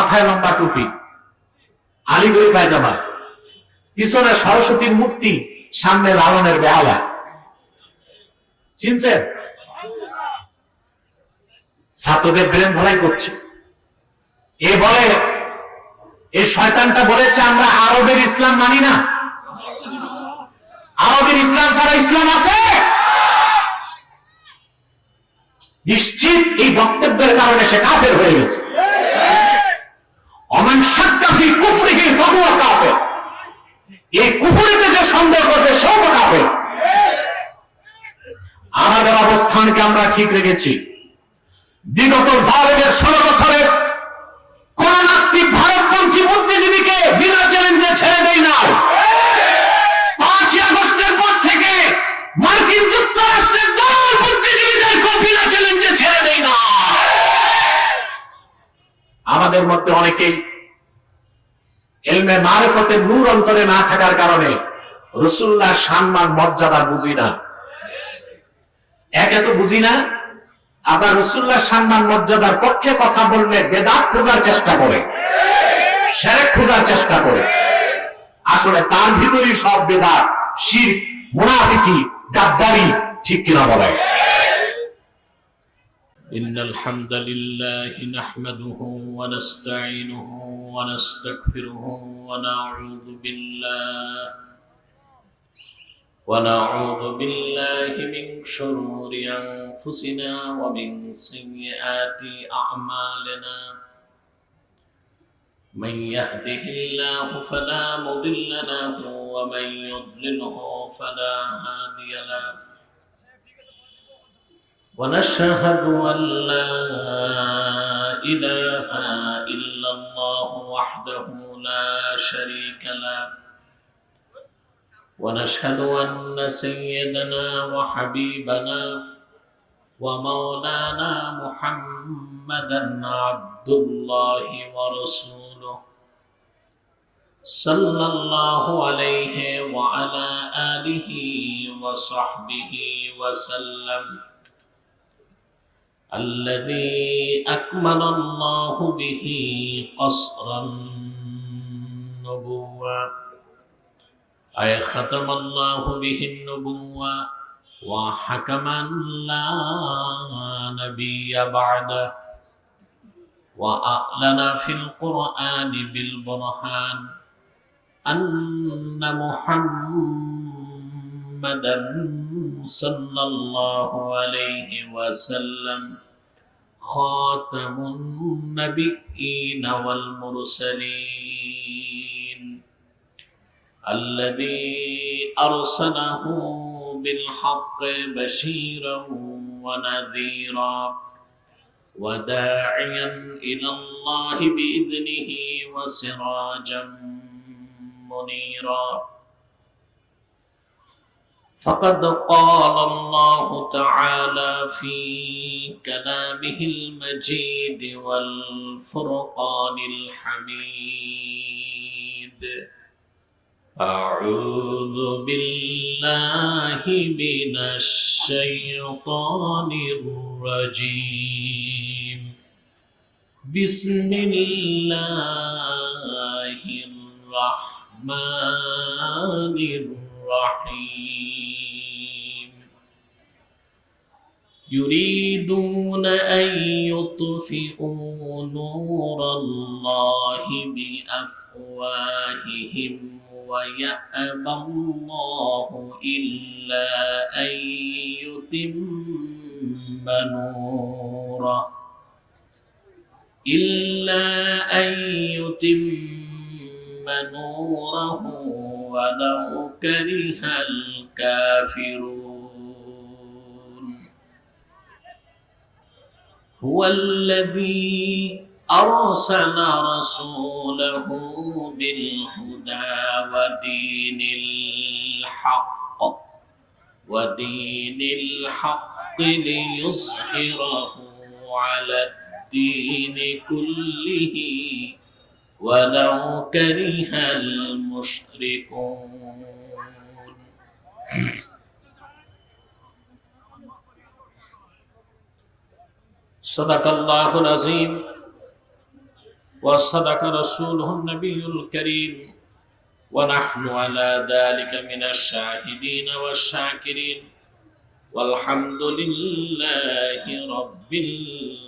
মাথায় লম্বা টুপি, আলিগড়ি পায়জামা, পিছনে সরস্বতীর মূর্তি, সামনে লালনের বেহালা। চিনছেন? ছাত্রদের ব্রেন ধলাই করছে। এ বলে, এই শয়তানটা বলেছে আমরা আরবের ইসলাম মানি না। আরবের ইসলাম ছাড়া ইসলাম আছে? নিশ্চিত এই বক্তব্যের কারণে সে কাফের হয়ে গেছে। ওমান শাক্কা ফি কুফরিহি ফাহুয়া কাফির। এই কুফরিতে যে সন্দেহ করবে সেও তো কাফের। আমাদের অবস্থানকে আমরা ঠিক রেখেছি। বিগত জালেমের 16 বছরে কোন নাস্তিক ভারতপন্থী বুদ্ধিজীবীকে বিনা চ্যালেঞ্জে ছেড়ে দেয় না। 5ই আগস্টের পর থেকে মার্কিন যুক্তরাষ্ট্রের দল বুদ্ধিজীবীদেরকে বিনা চ্যালেঞ্জে ছেড়ে দেয় না। আমাদের মধ্যে অনেকেই ইলমে মারিফতের নূর অন্তরে না থাকার কারণে রাসূলুল্লাহর সম্মান মর্যাদা বুঝি না। একে তো বুঝি না, আবার রাসূলুল্লাহর সম্মান মর্যাদার পক্ষে কথা বললে বেদাত খোঁজার চেষ্টা করে, শিরক খোঁজার চেষ্টা করে। আসলে তার ভিতরেই সব বেদাত, শিরক, মুনাফিকি, গাদ্দারি, ঠিক কিনা বলে? إن الحمد لله نحمده ونستعينه ونستغفره ونعوذ بالله من شرور أنفسنا ومن سيئات أعمالنا. من يهده الله فلا مضل له ومن يضلله فلا هادي له. ونشهد أن لا إله إلا الله وحده لا شريك له. ونشهد أن سيدنا وحبيبنا ومولانا محمدا عبد الله ورسوله صلى الله عليه وعلى آله وصحبه وسلم، الذي أكمل الله به قصر النبوة، أي ختم الله به النبوة وحكما لا نبي بعده، وأعلن في القرآن بالبرهان أن محمدا صلى الله عليه وسلم خاتم النبيين والمرسلين، الذي أرسله بالحق بشيرا ونذيرا وداعيا إلى الله بإذنه وسراجا منيرا. فقد قال الله تعالى في كلامه المجيد والفرقان الحميد: أعوذ بالله من الشيطان الرجيم، بسم الله الرحمن الرحيم. يريدون أن يطفئوا نور الله بأفواههم ويأبى الله إلا أن يتم نوره ولو كره الكافرون. هو الذي أرسل رسوله بالهدى ودين الحق ليظهره على الدين كله ولو كره المشركون. صدق الله العظيم وصدق رسوله النبي الكريم ونحن على ذلك من الشاهدين والشاكرين والحمد لله رب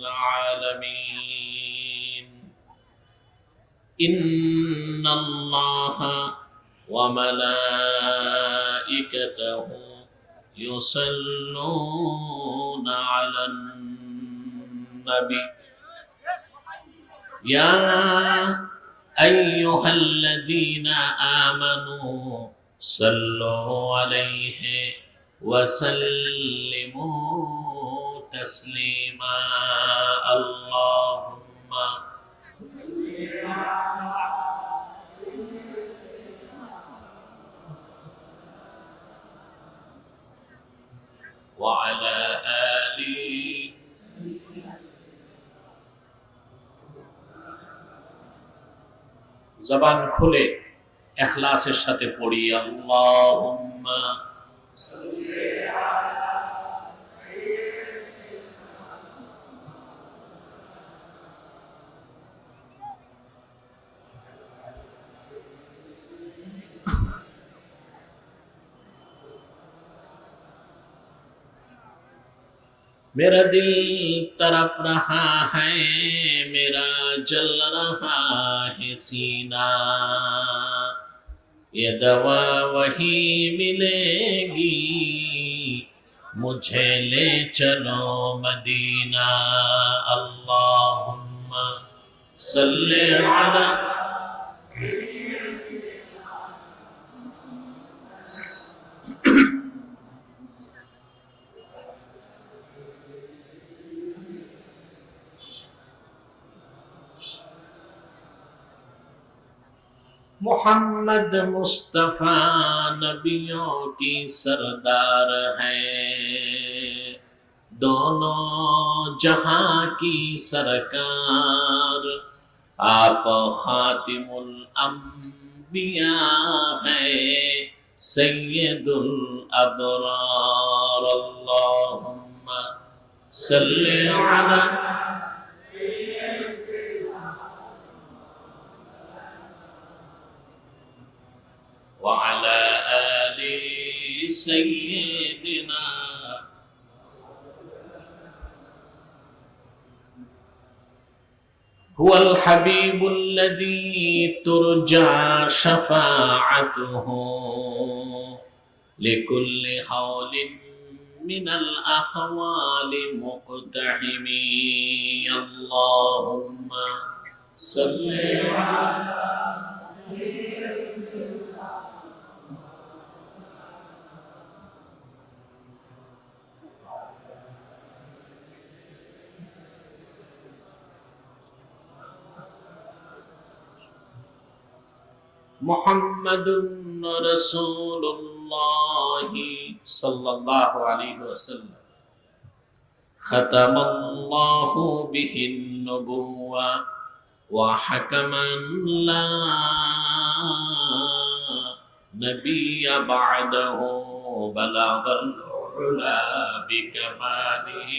العالمين إن الله وملائكته يصلون على النبي يا أيها الذين آمنوا صلوا عليه وسلموا تسليما اللهم وعلى آله জবান খুলে ইখলাসের সাথে পড়ি আল্লাহুম্মা मेरा दिल तड़प रहा है मेरा जल रहा है सीना ये दवा वही मिलेगी मुझे ले चलो मदीना अल्लाहुम्मा सल्ली अला मोहम्मद मुस्तफा नबियों की सरदार है दोनों जहां की सरकार आप खातिमुल अंबिया है सैयदुल अबरार अल्लाहुम्मा सल्ली अला وعلى آل سيدنا هو الحبيب الذي ترجى شفاعته لكل حول من الأحوال مقتحم اللهم صل على محمد رسول الله صلى الله عليه وسلم ختم الله به النبوة وحكما لا نبي بعده بلغ العلا بكماله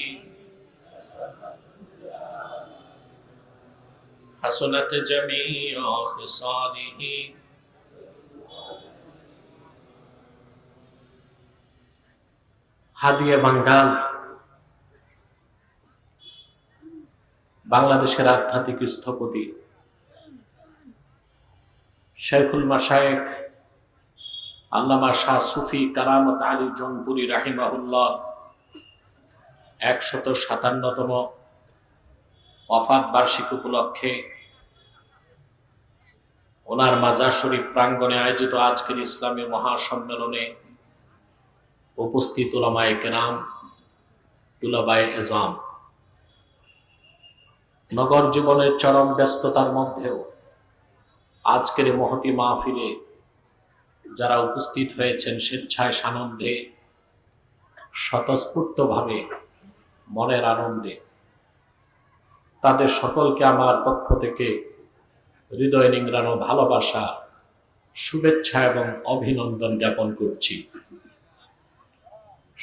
حسنت جميع خصاله হাদিয়া বাঙ্গাল বাংলাদেশের আধ্যাত্মিক স্থপতি শেখুল মাশায়েখ আল্লামা শাহ সুফি কারামত আলী জৌনপুরী রাহিমাহুল্লাহ 157তম ওয়াফাত বার্ষিকী উপলক্ষে ওনার মাজার শরীফ প্রাঙ্গণে আয়োজিত আজকের ইসলামী মহাসম্মেলনে উপস্থিত উলামায়ে কেরাম, তুলাবায়ে এজাম, নগর জীবনের চরম ব্যস্ততার মধ্যেও আজকের মহতি মাহফিলে যারা উপস্থিত হয়েছেন স্বেচ্ছায় সানন্দে স্বতঃস্ফূর্তভাবে মনের আনন্দে, তাদের সকলকে আমার পক্ষ থেকে হৃদয় নিংড়ানো ভালোবাসা, শুভেচ্ছা এবং অভিনন্দন জ্ঞাপন করছি।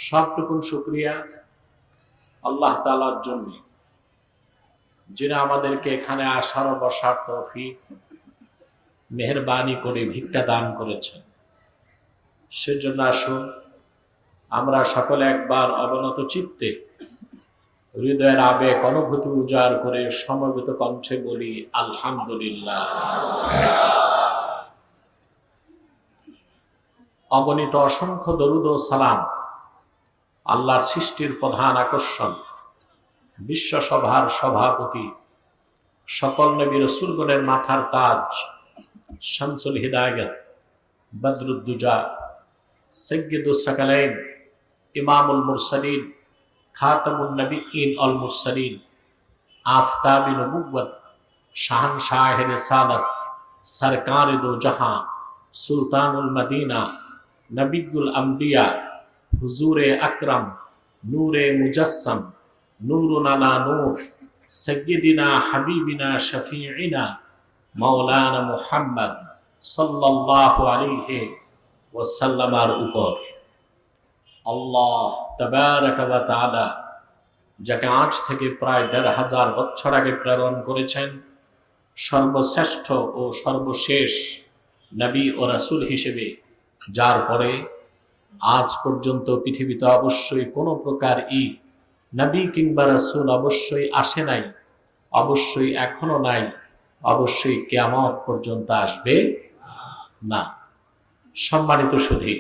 সবটুকুন শুকরিয়া আল্লাহ তাআলার জন্য যিনি আমাদেরকে এখানে আসার ও বসার তৌফিক মেহেরবানি করে ভিক্ষা দান করেছেন, সেজন্য আসুন আমরা সকলে একবার অবনত চিত্তে হৃদয়ের আবেগ অনুভূতি উজাড় করে সমবেত কণ্ঠে বলি আলহামদুলিল্লাহ। অগণিত অসংখ্য দরুদ ও সালাম আল্লাহর সৃষ্টির প্রধান আকর্ষণ, বিশ্বসভার সভাপতি, সকল নবী রাসূলগণের মাথার তাজ, শামসুল হিদায়াত, বদরুদ্দুজা, সাইয়্যিদুস সাকালাইন, ইমামুল মুরসালিন, খাতামুন নবিয়্যিন আল মুরসালিন, আফতাবে নবুওয়াত, শাহনশাহে রিসালাত, সরকারে দো জাহাঁ, সুলতানুল মদিনা, নবিয়ুল আম্বিয়া, হুজুরে আকরাম, নূরে মুজাসসাম, নূরুন আলা নূর, সাইয়্যিদিনা হাবিবিনা শফিঈনা মাওলানা মুহাম্মদ সাল্লাল্লাহু আলাইহি ওয়াসাল্লামের উপর আল্লাহ তাবারাকা ওয়া তাআলা যাকে আজ থেকে প্রায় ১৫০০ বছর আগে প্রেরণ করেছেন সর্বশ্রেষ্ঠ ও সর্বশেষ নবী ও রাসূল হিসেবে, যার পরে আজ পর্যন্ত পৃথিবীতে অবশ্যই কোনো প্রকার নবী কিংবা রাসূল অবশ্যই আসে নাই, অবশ্যই এখনো নাই, অবশ্যই কিয়ামত পর্যন্ত আসবে না। সম্মানিত সুধী,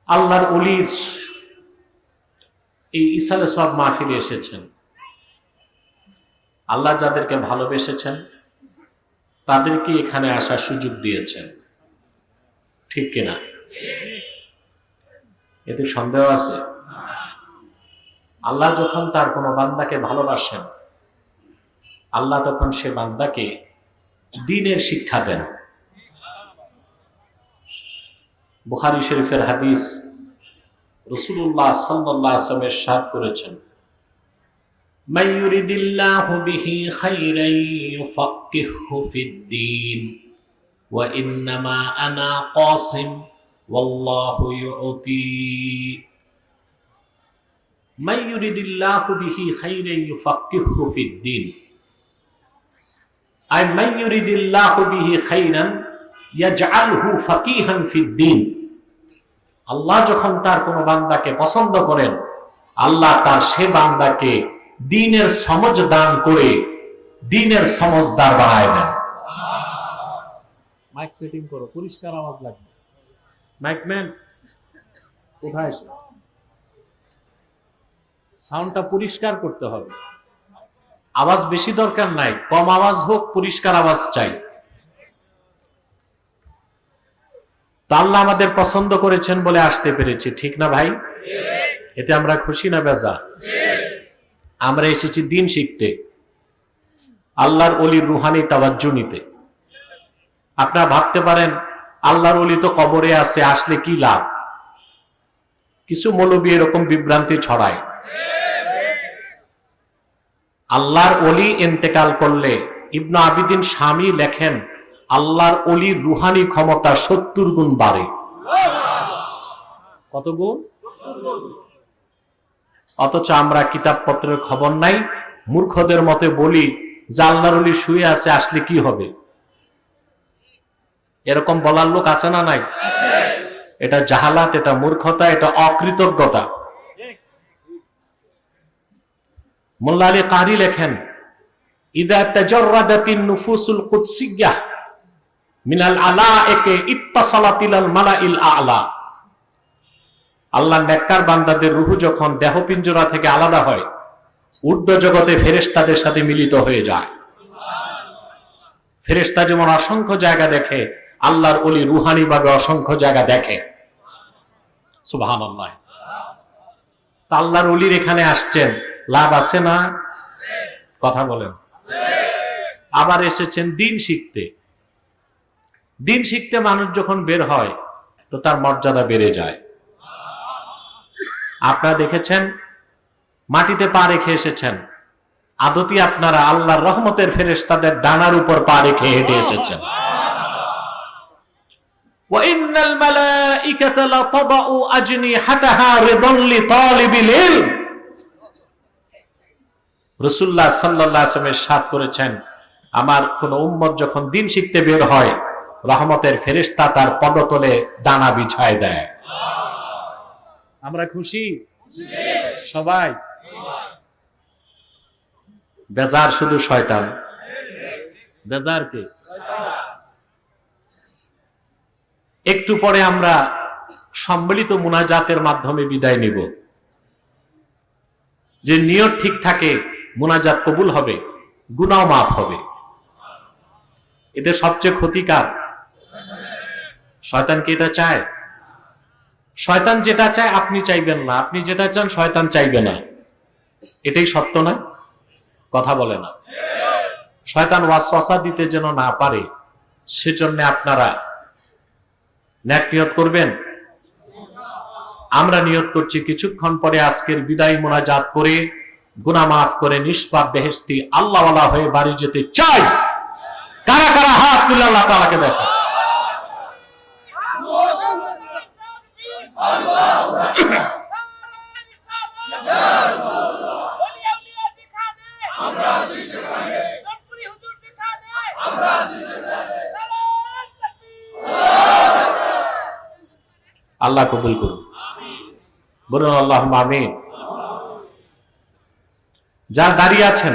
আল্লাহর ওলির এই ইসালে সব মাহফিলে এসেছেন। আল্লাহ যাদেরকে ভালোবেসেছেন তাদেরকে এখানে আসার সুযোগ দিয়েছেন, ঠিক কিনা? এতে সন্দেহ আছে? আল্লাহ যখন তার কোনো বান্দাকে ভালোবাসেন, আল্লাহ তখন সে বান্দাকে দ্বীনের শিক্ষা দেন। বুখারী শরীফের হাদিস, রাসূলুল্লাহ সাল্লাল্লাহু আলাইহি ওয়াসাল্লাম ইরশাদ করেছেন, মান ইউরিদিল্লাহু বিহি খাইরান ইউফাক্কিহহু ফিদ-দীন ওয়া ইন্নামা আনা কাসিম ওয়াল্লাহু ইউতি। মান ইউরিদিল্লাহু বিহি খাইরান ইউফাক্কিহহু ফিদ-দীন, আই মান ইউরিদিল্লাহু বিহি খাইরান ইয়াজআলহু ফাকিহান ফিদ-দীন। আল্লাহ যখন তার কোন বান্দাকে পছন্দ করেন, আল্লাহ তার সে বান্দাকে দ্বীনের সমঝ দান করে দ্বীনের সমঝদার বানায় দেন। মাইক সেটিং করো, পরিষ্কার আওয়াজ লাগবে। মাইকম্যান কোথায়? সাউন্ডটা পরিষ্কার করতে হবে, আওয়াজ বেশি দরকার নাই, কম আওয়াজ হোক, পরিষ্কার আওয়াজ চাই। তা আল্লাহ আমাদের পছন্দ করেছেন বলে আসতে পেরেছি, ঠিক না ভাই? এতে আমরা খুশি না বেজা? আমরা এসেছি দ্বীন শিখতে, আল্লাহর ওলির রুহানি তাওয়াজ্জু নিতে। আপনারা ভাবতে পারেন আল্লাহর ওলি তো কবরে আছে, আসলে কি লাভ? কিছু মৌলবী এরকম বিভ্রান্তি ছড়ায়। আল্লাহর ওলি ইন্তেকাল করলে ইবনে আবিদিন শামী লেখেন আল্লাহর ওলির রুহানি ক্ষমতা ৭০ গুণ বাড়ে। কত গুণ? অথচ আমরা কিতাবপত্রের খবর নাই, মূর্খদের মতে বলি যে আল্লাহর ওলি শুয়ে আছে, আসলে কি হবে? এরকম বলার লোক আছে না নাই? এটা জাহালাত, এটা মূর্খতা, এটা অকৃতজ্ঞতা। মোল্লা আলী কারি লেখেন, ইদা তাজাররাদাতিন নুফুসুল কুদসিয়্যাহ মিনাল আলাইকে ইত্তাসালাতিল মালাইল আ'লা। আল্লাহর নেককার বান্দাদের রূহ যখন দেহ পিঞ্জরা থেকে আলাদা হয়, ঊর্ধ্ব জগতে ফেরেশতাদের সাথে মিলিত হয়ে যায়। ফেরেশতা যেমন অসংখ্য জায়গা দেখে, আল্লাহর ওলি রুহানি ভাবে অসংখ্য জায়গা দেখে। সুবহানাল্লাহ। তা আল্লাহর ওলির এখানে আসছেন, লাভ আছে না? কথা বলেন। আবার এসেছেন দ্বীন শিখতে। দ্বীন শিখতে মানুষ যখন বের হয় তো তার মর্যাদা বেড়ে যায়। আপনারা দেখেছেন মাটিতে পা রেখে এসেছেন, আদতি আপনারা আল্লাহর রহমতের ফেরেশতাদের ডানার উপর পা রেখে হেঁটে এসেছেন। ওয়া ইন্নাল মালাইকাতা লাতাদউ আজনিহাতাহা রিদান লিতালিবিল ইলম। রাসূলুল্লাহ সাল্লাল্লাহু আলাইহি ওয়াসাল্লাম ইরশাদ করেছেন, আমার কোন উম্মত যখন দিন শিখতে বের হয়, রহমতের ফেরেশতা তার পদতলে ডানা বিছায় দেয়। আমরা খুশি সবাই? বেজার শুধু শয়তান। বেজার কে? একটু পরে আমরা সম্মিলিত মুনাজাতের মাধ্যমে বিদায় নিব। যে নিয়ত ঠিক থাকে মুনাজাত কবুল হবে, গুনাহ মাফ হবে। এতে সবচেয়ে ক্ষতিকার শয়তান কি এটা চায়? শয়তান যেটা চায় আপনি চাইবেন না, আপনি যেটা চান শয়তান চাইবে না। এটাই সত্য না? কথা বলে না। শয়তান ওয়াসওয়াসা দিতে যেন না পারে, সেজন্য আপনারা নেক নিয়ত করবেন। আমরা নিয়ত করছি কিছুক্ষণ পরে আজকের বিদায় মুনাজাত করে গুনাহ মাফ করে নিষ্পাপ বেহেশতি আল্লাহওয়ালা হয়ে বাড়ি যেতে চাই। কারা কারা হাত তুলে আল্লাহ তাআলাকে দেখা? আল্লাহ কবুল করুন, বলুন আল্লাহুম্মা আমিন। যারা দাঁড়িয়ে আছেন,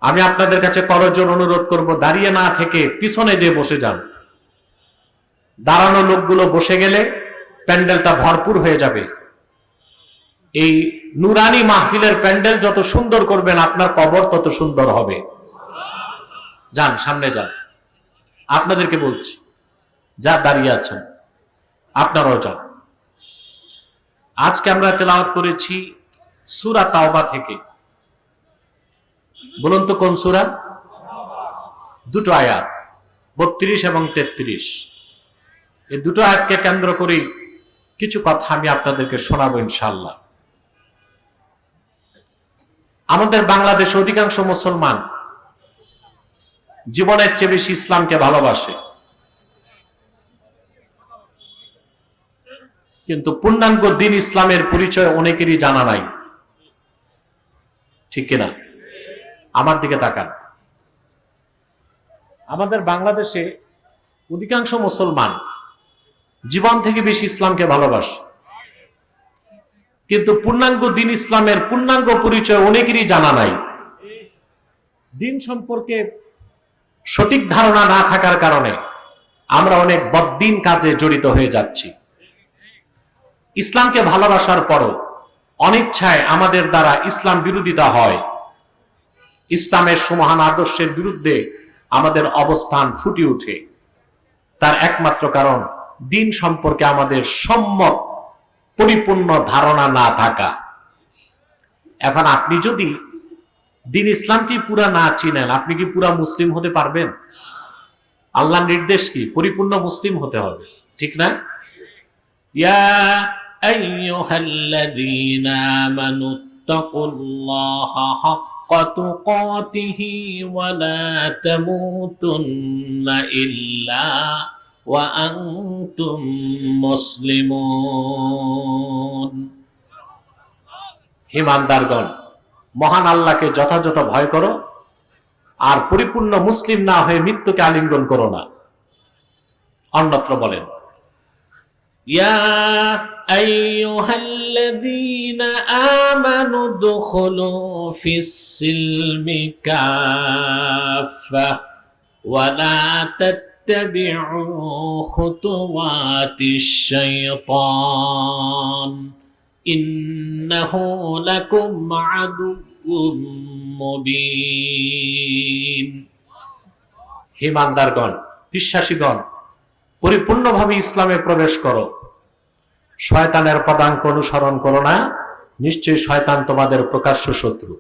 আমি আপনাদের কাছে করজোড়ে অনুরোধ করব, দাঁড়িয়ে না থেকে পিছনে যে বসে যান। দাঁড়ানো লোকগুলো বসে গেলে প্যান্ডেলটা ভরপুর হয়ে যাবে। এই নুরানি মাহফিলের প্যান্ডেল যত সুন্দর করবেন আপনার কবর তত সুন্দর হবে। যান, সামনে যান। আপনাদেরকে বলছি, যা দাঁড়িয়ে আছেন আপনারাও যান। আজকে আমরা তেলাওয়াত করেছি সূরা তাওবা থেকে। বলুন তো কোন সূরা? দুটো আয়াত, 32 এবং 33। এই দুটো আয়াতকে কেন্দ্র করে কিছু কথা আমি আপনাদেরকে শোনাবো ইনশাআল্লাহ। আমাদের বাংলাদেশে অধিকাংশ মুসলমান জীবনের চেয়ে বেশি ইসলামকে ভালোবাসে, কিন্তু পূর্ণাঙ্গ দিন ইসলামের পরিচয় অনেকেরই জানা নাই। ঠিক কিনা? আমার দিকে তাকান। আমাদের বাংলাদেশে অধিকাংশ মুসলমান জীবন থেকে বেশি ইসলামকে ভালোবাসে, কিন্তু পূর্ণাঙ্গ দিন ইসলামের পূর্ণাঙ্গ পরিচয় অনেকেরই জানা নাই। দিন সম্পর্কে সঠিক ধারণা না থাকার কারণে আমরা অনেক বদ্দিন কাজে জড়িত হয়ে যাচ্ছি। ইসলামকে ভালোবাসার পরও অনিচ্ছায় আমাদের দ্বারা ইসলাম বিরোধিতা হয়। ইসলামের সুমহান আদর্শের বিরুদ্ধে আমাদের অবস্থান ফুটে ওঠে। তার একমাত্র কারণ দিন সম্পর্কে আমাদের সম্যক পরিপূর্ণ ধারণা না থাকা। এখন আপনি যদি দিন ইসলামকে পুরা না চিনেন, আপনি কি পুরা মুসলিম হতে পারবেন? আল্লাহর নির্দেশ কি? পরিপূর্ণ মুসলিম হতে হবে, ঠিক না? ইয়া আইয়ুহাল্লাযীনা আমানুত্তাকুল্লাহা হাক্কা তুকাতিহি ওয়া লা তামুতুন্না ইল্লা ওয়া আনতুম মুসলিমুন। ঈমানদারগণ, মহান আল্লাহকে যথাযথ ভয় করো আর পরিপূর্ণ মুসলিম না হয়ে মৃত্যুকে আলিঙ্গন করো না। অন্যত্র বলেন, ইয়া আইয়ুহাল্লাযীনা আমানু দুখুলু ফিস-সিলমি কাফা ওয়া লা তাত্তাবিউ খুতুওয়াতিশ শাইতান ইন্নাহু লাকুম আদুউম মুবিন। হে ঈমানদারগণ, বিশ্বাসীগণ, পরিপূর্ণভাবে ইসলামে প্রবেশ করো, শয়তানের পদাঙ্ক অনুসরণ করো না, নিশ্চয়ই শয়তান তোমাদের প্রকাশ্য শত্রু।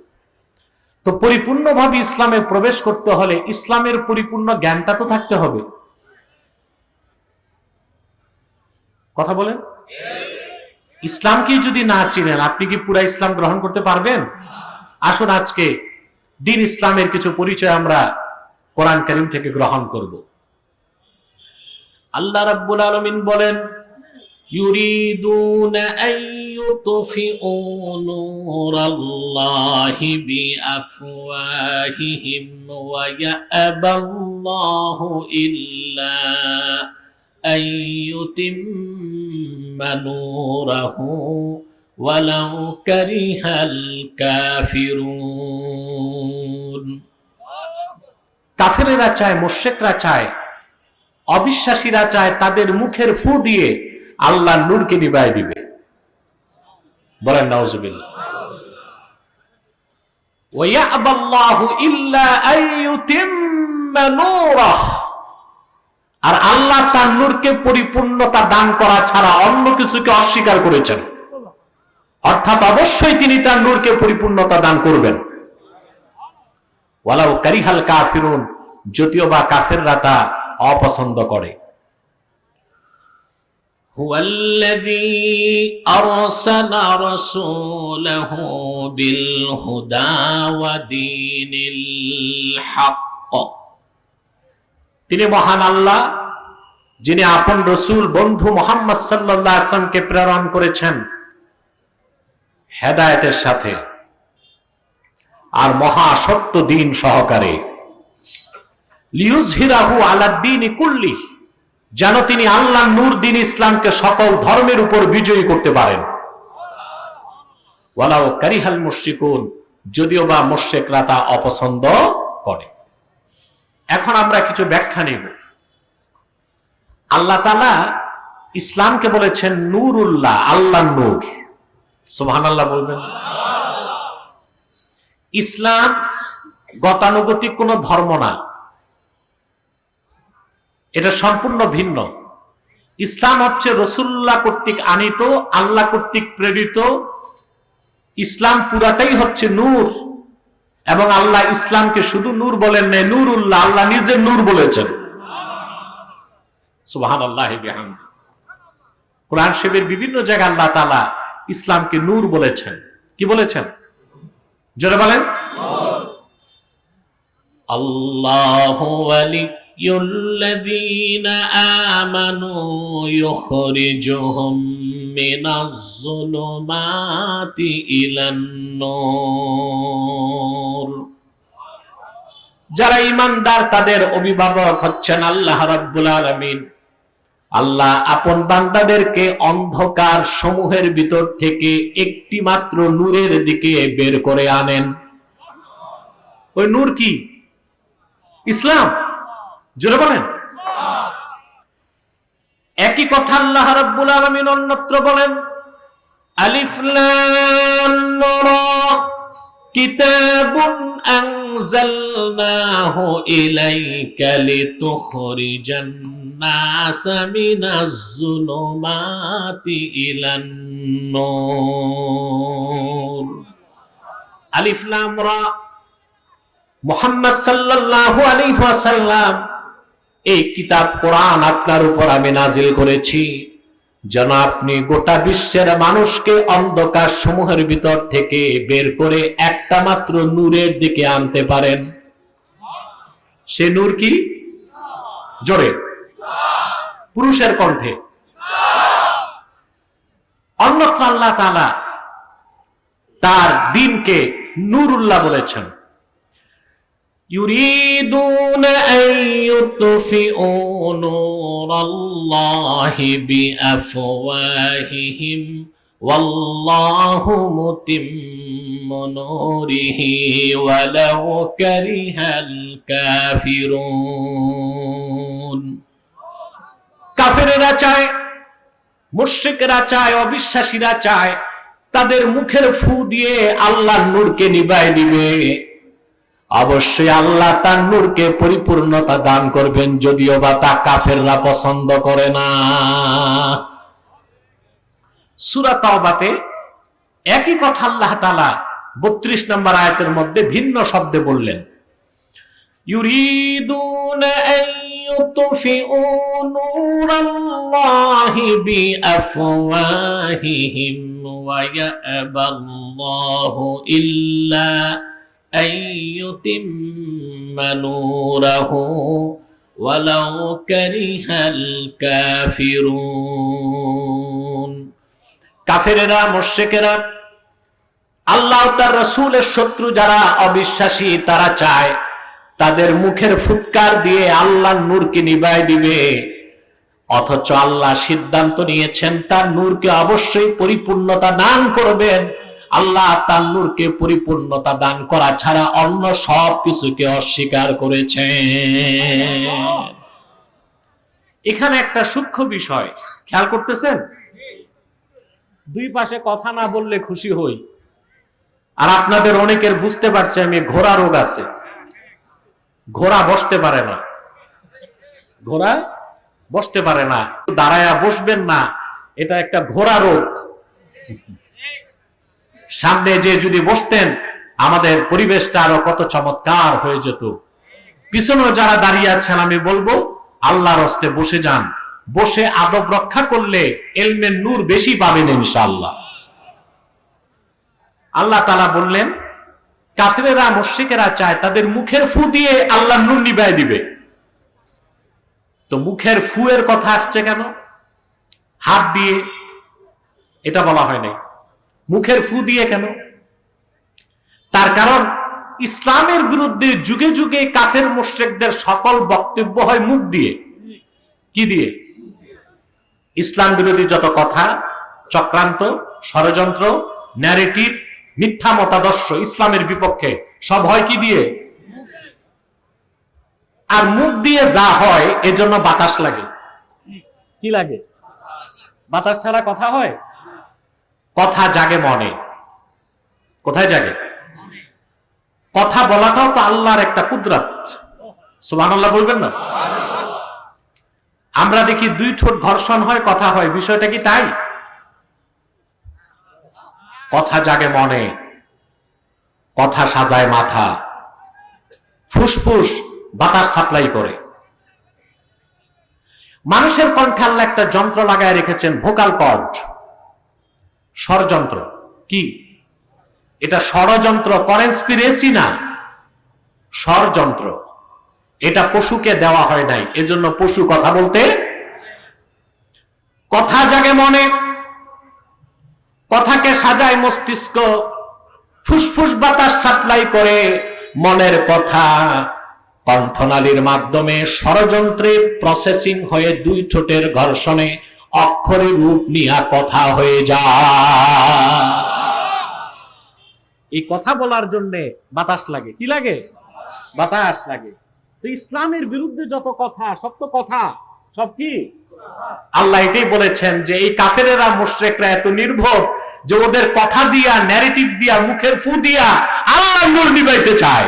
তো পরিপূর্ণভাবে ইসলামে প্রবেশ করতে হলে ইসলামের পরিপূর্ণ জ্ঞানটা তো থাকতে হবে। কথা বলেন, ইসলামকে যদি না চিনেন আপনি কি পুরা ইসলাম গ্রহণ করতে পারবেন? আসুন আজকে দিন ইসলামের কিছু পরিচয় আমরা কোরআন কারীম থেকে গ্রহণ করব। আল্লাহ রাব্বুল আলামিন বলেন, ইউরিদুনা আন يطفئوا نور الله بأفواههم ويأبى الله إلا أن يتم نوره ولو كره الكافرون কাফেরেরা চায়, মুশরিকরা চায়, অবিশ্বাসীরা চায় তাদের মুখের ফু দিয়ে আল্লাহর নূরকে নিভায় দিবে। বলেন নাউজুবিল্লাহ। ওয়ায়াবাল্লাহু ইল্লা আইয়ুতিম্মা নূরাহ, আর আল্লাহ তার নূরকে পরিপূর্ণতা দান করা ছাড়া অন্য কিছুকে অস্বীকার করেছেন, অর্থাৎ অবশ্যই তিনি তার নূরকে পরিপূর্ণতা দান করবেন। ওয়ালাউ কারিহাল কাফিরুন, যদিও বা কাফেররা তা অপছন্দ করে। হুয়াল্লাযী আরসালা রাসূলাহু বিল হুদা ওয়া দীনিল হক, তিনি মহান আল্লাহ, যিনি আপন রাসূল বন্ধু মুহাম্মদ সাল্লাল্লাহু আলাইহি ওয়াসাল্লামকে প্রেরণ করেছেন হেদায়েতের সাথে আর মহা সত্য দ্বীন সহকারে। লিইয়ুযহিরাহু আলাদ দীনি কুল্লিহি, যেন তিনি আল্লাহর নূর দ্বীন ইসলামকে সকল ধর্মের উপর বিজয়ী করতে পারেন। ওয়ালাউ কারিহাল মুশরিকুন, যদিও বা মুশরিকরা তা অপছন্দ করে। এখন আমরা কিছু ব্যাখ্যা নেব। আল্লাহ তাআলা ইসলামকে বলেছেন নূরুল্লাহ, আল্লাহর নূর। সুবহানাল্লাহ বলবেন। ইসলাম গতানুগতিক কোন ধর্ম না, এটা সম্পূর্ণ ভিন্ন। ইসলাম হচ্ছে রাসূলুল্লাহ কর্তৃক আনিত, আল্লাহ কর্তৃক প্রেরিত। ইসলাম পুরাটাই হচ্ছে নূর, এবং আল্লাহ ইসলামকে শুধু নূর বলেন না, নূরুল্লাহ, আল্লাহ নিজে নূর বলেছেন। সুবহানাল্লাহি বিহামদি। কোরআন শরীফের বিভিন্ন জায়গায় আল্লাহ তাআলা ইসলামকে নূর বলেছেন। কি বলেছেন? জোরে বলেন। আল্লাহু ওয়ালিয়্যুল্লাযীনা আমানু ইউখরিজুহুম মিনাজ যুলুমাতি ইলান নূর, যারা ঈমানদার তাদের অভিভাবক হচ্ছেন আল্লাহ রাব্বুল আলামিন। আল্লাহ আপন বান্দাদেরকে অন্ধকার সমূহের ভিতর থেকে একটি মাত্র নূরের দিকে বের করে আনেন। ওই নূর কি? ইসলাম। জোরে বলেন। একই কথা আল্লাহ রাব্বুল আলামিন অন্যত্র বলেন, আলিফ লাম নূর কিতাবুন আনজালনাহু ইলাইকা লিতুখরিজান নাসা মিনাজ যুলুমাতি ইলান নূর। আলিফ লাম রা, মুহাম্মদ সাল্লাল্লাহু আলাইহি ওয়াসাল্লাম, এই কিতাব কোরআন আপনার উপর আমি নাজিল করেছি যেন আপনি গোটা বিশ্বের মানুষকে অন্ধকার সমূহের ভিতর থেকে বের করে একটা মাত্র নূরের দিকে আনতে পারেন। সে নূর কি? জোরে পুরুষের কণ্ঠে। অন্যত্র আল্লাহ তাআলা তার দ্বীনকে নূরুল্লাহ বলেছেন। ইউরিদুনা আন ইউতফিউ নূরাল্লাহি বিআফওয়াহিহিম ওয়াল্লাহু মুতিম্মু নূরিহি ওয়ালাউ কারিহাল কাফিরুন। কাফেরেরা চায়, মুশরিকরা চায়, অবিশ্বাসীরা চায় তাদের মুখের ফু দিয়ে আল্লাহর নূরকে নিভায় দিবে। অবশ্যই আল্লাহ তার নূরকে পরিপূর্ণতা দান করবেন, যদিও বা তা কাফেররা পছন্দ করে না। সূরা তাওবাতে একই কথা আল্লাহ তাআলা 32 নম্বর আয়াতের মধ্যে ভিন্ন শব্দে বললেন, ইউরিদুনা আন ইউতফিউ নূরাল্লাহি বিআফওয়াহিহিম ওয়া ইয়াবাল্লাহু ইল্লা أن يتم نوره ولو كره الكافرون। কাফেরেরা, মুশরিকেরা, আল্লাহ তার রাসূলের শত্রু যারা অবিশ্বাসী, তারা চায় তাদের মুখের ফুৎকার দিয়ে আল্লাহর নূরকে নিভায় দিবে। অথচ আল্লাহ সিদ্ধান্ত নিয়েছেন তার নূরকে অবশ্যই পরিপূর্ণতা দান করবেন। আল্লাহ তার নূরকে পরিপূর্ণতা দান করা ছাড়া অন্য সব কিছুকে অস্বীকার করেছেন। এখানে একটা সূক্ষ্ম বিষয় খেয়াল করতেছেন, দুই পাশে কথা না বললে খুশি হই। আর আপনাদের অনেকের বুঝতে পারছে আমি ঘোড়া রোগ আছে, ঘোড়া বসতে পারে না, ঘোড়া বসতে পারে না, দাঁড়ায়া বসবেন না, এটা একটা ঘোড়া রোগ। সামনে যে যদি বসতেন আমাদের পরিবেশটা আরো কত চমৎকার হয়ে যেত। পিছনেও যারা দাঁড়িয়ে আছেন আমি বলবো আল্লাহর হস্তে বসে যান, বসে আদব রক্ষা করলে ইলমের নূর বেশি পাবেন ইনশাআল্লাহ। আল্লাহ তাআলা বললেন কাফিরেরা, মুশরিকেরা চায় তাদের মুখের ফু দিয়ে আল্লাহর নূর নিভায় দিবে। তো মুখের ফু এর কথা আসছে কেন? হাত দিয়ে এটা বলা হয় নাই, মুখের ফু দিয়ে কেন? তার কারণ ইসলামের বিরুদ্ধে যুগে যুগে কাফের মুশরিকদের সকল বক্তব্য হয় মুখ দিয়ে। কি দিয়ে? ইসলাম বিরোধী যত কথা, চক্রান্ত, ষড়যন্ত্র, ন্যারেটিভ, মিথ্যা মতাদর্শ ইসলামের বিপক্ষে সব হয় কি দিয়ে? আর মুখ দিয়ে যা হয় এজন্য বাতাস লাগে। কি লাগে? বাতাস ছাড়া কথা হয়? কথা জাগে মনে। কোথায় জাগে? কথা বলাটাও তো আল্লাহর একটা কুদরত। সুবহানাল্লাহ বলবেন না? আমরা দেখি দুই ঠোঁট ঘর্ষণ হয়, কথা হয়, বিষয়টা কি তাই? কথা জাগে মনে, কথা সাজায় মাথা, ফুসফুস বাতাস সাপ্লাই করে। মানুষের কণ্ঠে আল্লাহ একটা যন্ত্র লাগায় রেখেছেন, ভোকাল কর্ড, ষড়যন্ত্র। কি এটা? ষড়যন্ত্র, কনস্পিরেসি না, ষড়যন্ত্র। এটা পশুকে দেওয়া হয় নাই, এজন্য পশু কথা বলতে। কথা জাগে মনে, কথাকে সাজায় মস্তিষ্ক, ফুসফুস বাতাস সাপ্লাই করে মনের কথা কণ্ঠনালীর মাধ্যমে ষড়যন্ত্রে প্রসেসিং হয়ে দুই ঠোঁটের ঘর্ষণে অক্ষরে রূপ নিয়ে কথা হয়ে যায়। এই কথা বলার জন্য বাতাস লাগে। কি লাগে? বাতাস লাগে। তো ইসলামের বিরুদ্ধে যত কথা, সব তো কথা, সব কি? আল্লাহ এটাই বলেছেন যে এই কাফেরেরা, মুশরিকরা এত নির্ভর যে ওদের কথা দিয়া, ন্যারেটিভ দিয়া, মুখের ফু দিয়া আল্লাহর নূর নিভাইতে চায়,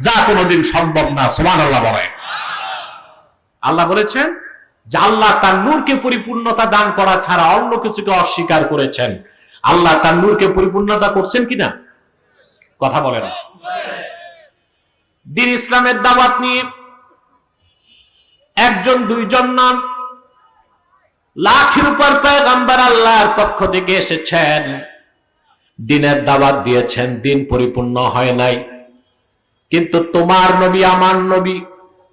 যা কোনোদিন সম্ভব না। সুবহানাল্লাহ বলেন। আল্লাহ বলেছেন যে আল্লাহ তার নূরকে পরিপূর্ণতা দান করা ছাড়া অন্য কিছুকে অস্বীকার করেছেন। আল্লাহ তার নূরকে পরিপূর্ণতা করছেন কিনা? কথা বলে না। দ্বীন ইসলামের দাওয়াত নিয়ে একজন দুইজন নাম, লাখের উপর পয়গম্বর আল্লাহর পক্ষ থেকে এসেছেন, দ্বীনের দাওয়াত দিয়েছেন, দ্বীন পরিপূর্ণ হয় নাই। কিন্তু তোমার নবী, আমার নবী,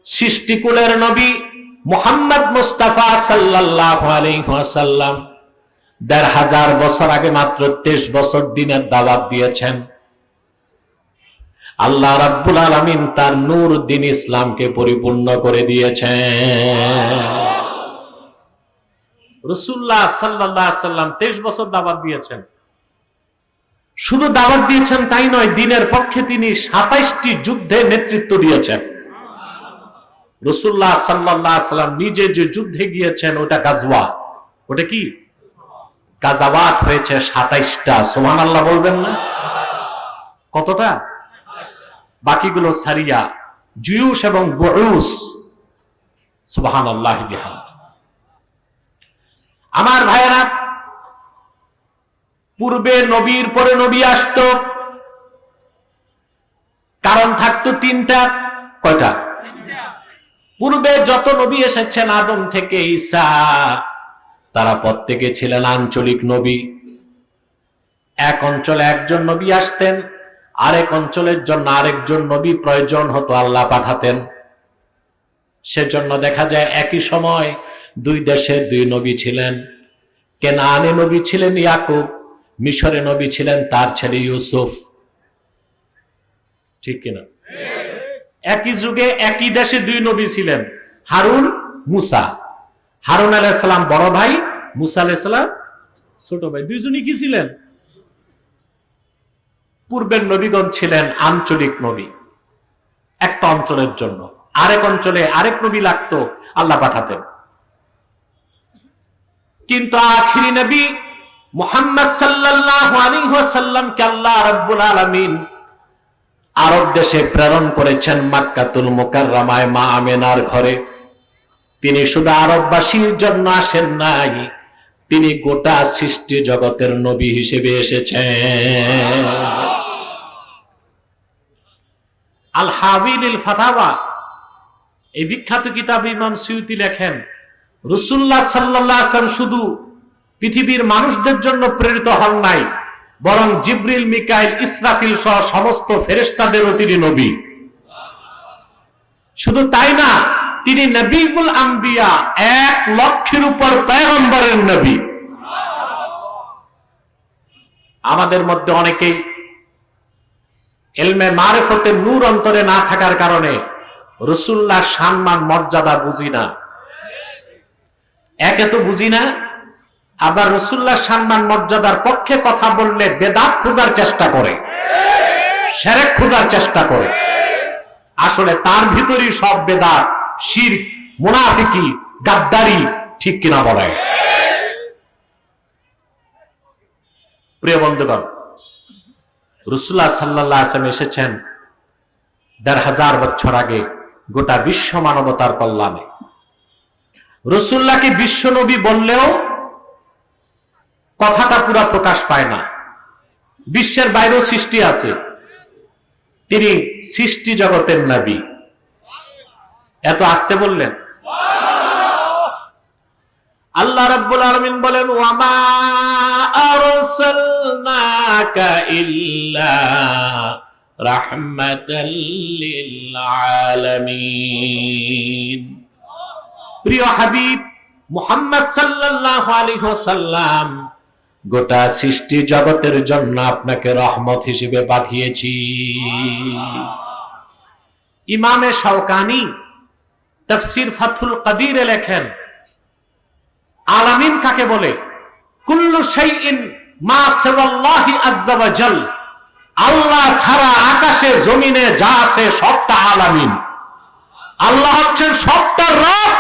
সৃষ্টিকুলের নবী মুহাম্মদ মুস্তাফা সাল্লাল্লাহু আলাইহি ওয়াসাল্লাম ১৫০০ বছর আগে মাত্র ২৩ বছর দ্বীনের দাওয়াত দিয়েছেন। আল্লাহ রাব্বুল আলামিন তার নূর দ্বীন ইসলামকে পরিপূর্ণ করে দিয়েছেন। রাসূলুল্লাহ সাল্লাল্লাহু আলাইহি ওয়াসাল্লাম ২৩ বছর দাওয়াত দিয়েছেন। শুধু দাওয়াত দিয়েছেন তাই নয়, দ্বীনের পক্ষে তিনি ২৭টি যুদ্ধে নেতৃত্ব দিয়েছেন। রাসূলুল্লাহ সাল্লাল্লাহু আলাইহি ওয়াসাল্লাম নিজে যে যুদ্ধে গিয়েছেন ওটা গাজওয়া। ওটা কি? গাজাওয়াত হয়েছে ২৭টা। সুবহানাল্লাহ বলবেন না? কতটা? বাকিগুলো সারিয়া, জুয়ুশ এবং বুউস। সুবহানাল্লাহি বিহামদিহি। আমার ভাইয়েরা, পূর্বে নবীর পরে নবী আসতো, কারণ থাকতো তিনটা। কয়টা? পূর্বে যত নবী এসেছেন আদম থেকে ঈসা, তারা প্রত্যেকে ছিলেন আঞ্চলিক নবী। এক অঞ্চলে একজন নবী আসতেন, আরেক অঞ্চলের জন্য আরেকজন নবী প্রয়োজন হতো, আল্লাহ পাঠাতেন। সেজন্য দেখা যায় একই সময় দুই দেশে দুই নবী ছিলেন। কেনানে নবী ছিলেন ইয়াকুব, মিশরে নবী ছিলেন তার ছেলে ইউসুফ। ঠিক কিনা? একই যুগে একই দেশে দুই নবী ছিলেন, হারুন, মুসা। হারুন আলাইহিস সালাম বড় ভাই, মুসা আলাইহিস সালাম ছোট ভাই। দুইজনই কি ছিলেন? পূর্বের নবীগণ ছিলেন আঞ্চলিক নবী, একটা অঞ্চলের জন্য। আরেক অঞ্চলে আরেক নবী লাগতো, আল্লাহ পাঠাতেন। কিন্তু আখিরি নবী মুহাম্মদ সাল্লাল্লাহু আলাইহি ওয়াসাল্লামকে আল্লাহ রাব্বুল আলামিন আরব দেশে প্রেরণ করেছেন, মক্কাতুল মুকাররমায় মা আমেনার ঘরে। তিনি শুধু আরববাসীর জন্য আসেন নাই, তিনি গোটা সৃষ্টি জগতের নবী হিসেবে এসেছেন। আল হাবিলিল ফাতাওয়া, এই বিখ্যাত কিতাব ইমাম সুয়ুতি লেখেন, রাসূলুল্লাহ সাল্লাল্লাহু আলাইহি ওয়াসাল্লাম শুধু পৃথিবীর মানুষদের জন্য প্রেরিত হন নাই, বরং জিবরিল, মিকাইল, ইসরাফিল সহ সমস্ত ফেরেশতাদেরও তিনি নবী। শুধু তাই না, তিনি নবীউল আম্বিয়া, 1 লক্ষের উপর পয়গম্বরের নবী। আমাদের মধ্যে অনেকেই ইলমে মারিফতের নূর অন্তরে না থাকার কারণে রাসূলুল্লাহর সম্মান মর্যাদা বুঝি না। একে তো বুঝি না, আবার রাসূলুল্লাহর সম্মান মর্যাদার পক্ষে কথা বললে বেদাত খোঁজার চেষ্টা করে, শিরক খোঁজার চেষ্টা করে। আসলে তার ভিতরেই সব বেদাত, শিরক, মুনাফিকি, গাদ্দারি। ঠিক কিনা বলে? প্রিয় বন্ধুগণ, রাসূলুল্লাহ সাল্লাল্লাহু আলাইহি ওয়াসাল্লাম এসেছেন ১৫০০ বছর আগে গোটা বিশ্ব মানবতার কল্যাণে। রাসূলুল্লাহকে বিশ্ব নবী বললেও কথাটা পুরা প্রকাশ পায় না। বিশ্বের বাইরেও সৃষ্টি আছে, তিনি সৃষ্টি জগতের নবী। এত আসতে বললেন। আল্লাহ রাব্বুল আলামিন বলেন, ওয়া মা আরসালনাকা ইল্লা রাহমাতাল লিল আলামিন। প্রিয় হাবিব মুহাম্মদ সাল্লাল্লাহু আলাইহি ওয়াসাল্লাম, গোটা সৃষ্টি জগতের জন্য আপনাকে রহমত হিসেবে পাঠিয়েছি। ইমামে শাওকানি তাফসীর ফাথুল কাদিরে লেখেন, আলামিন কাকে বলে? কুল্লু শাইইন মা সিওয়াল্লাহি আযজা ওয়া জাল। আল্লাহ ছাড়া আকাশে জমিনে যা আছে সবটা আলামিন। আল্লাহ হচ্ছেন সবটার রব,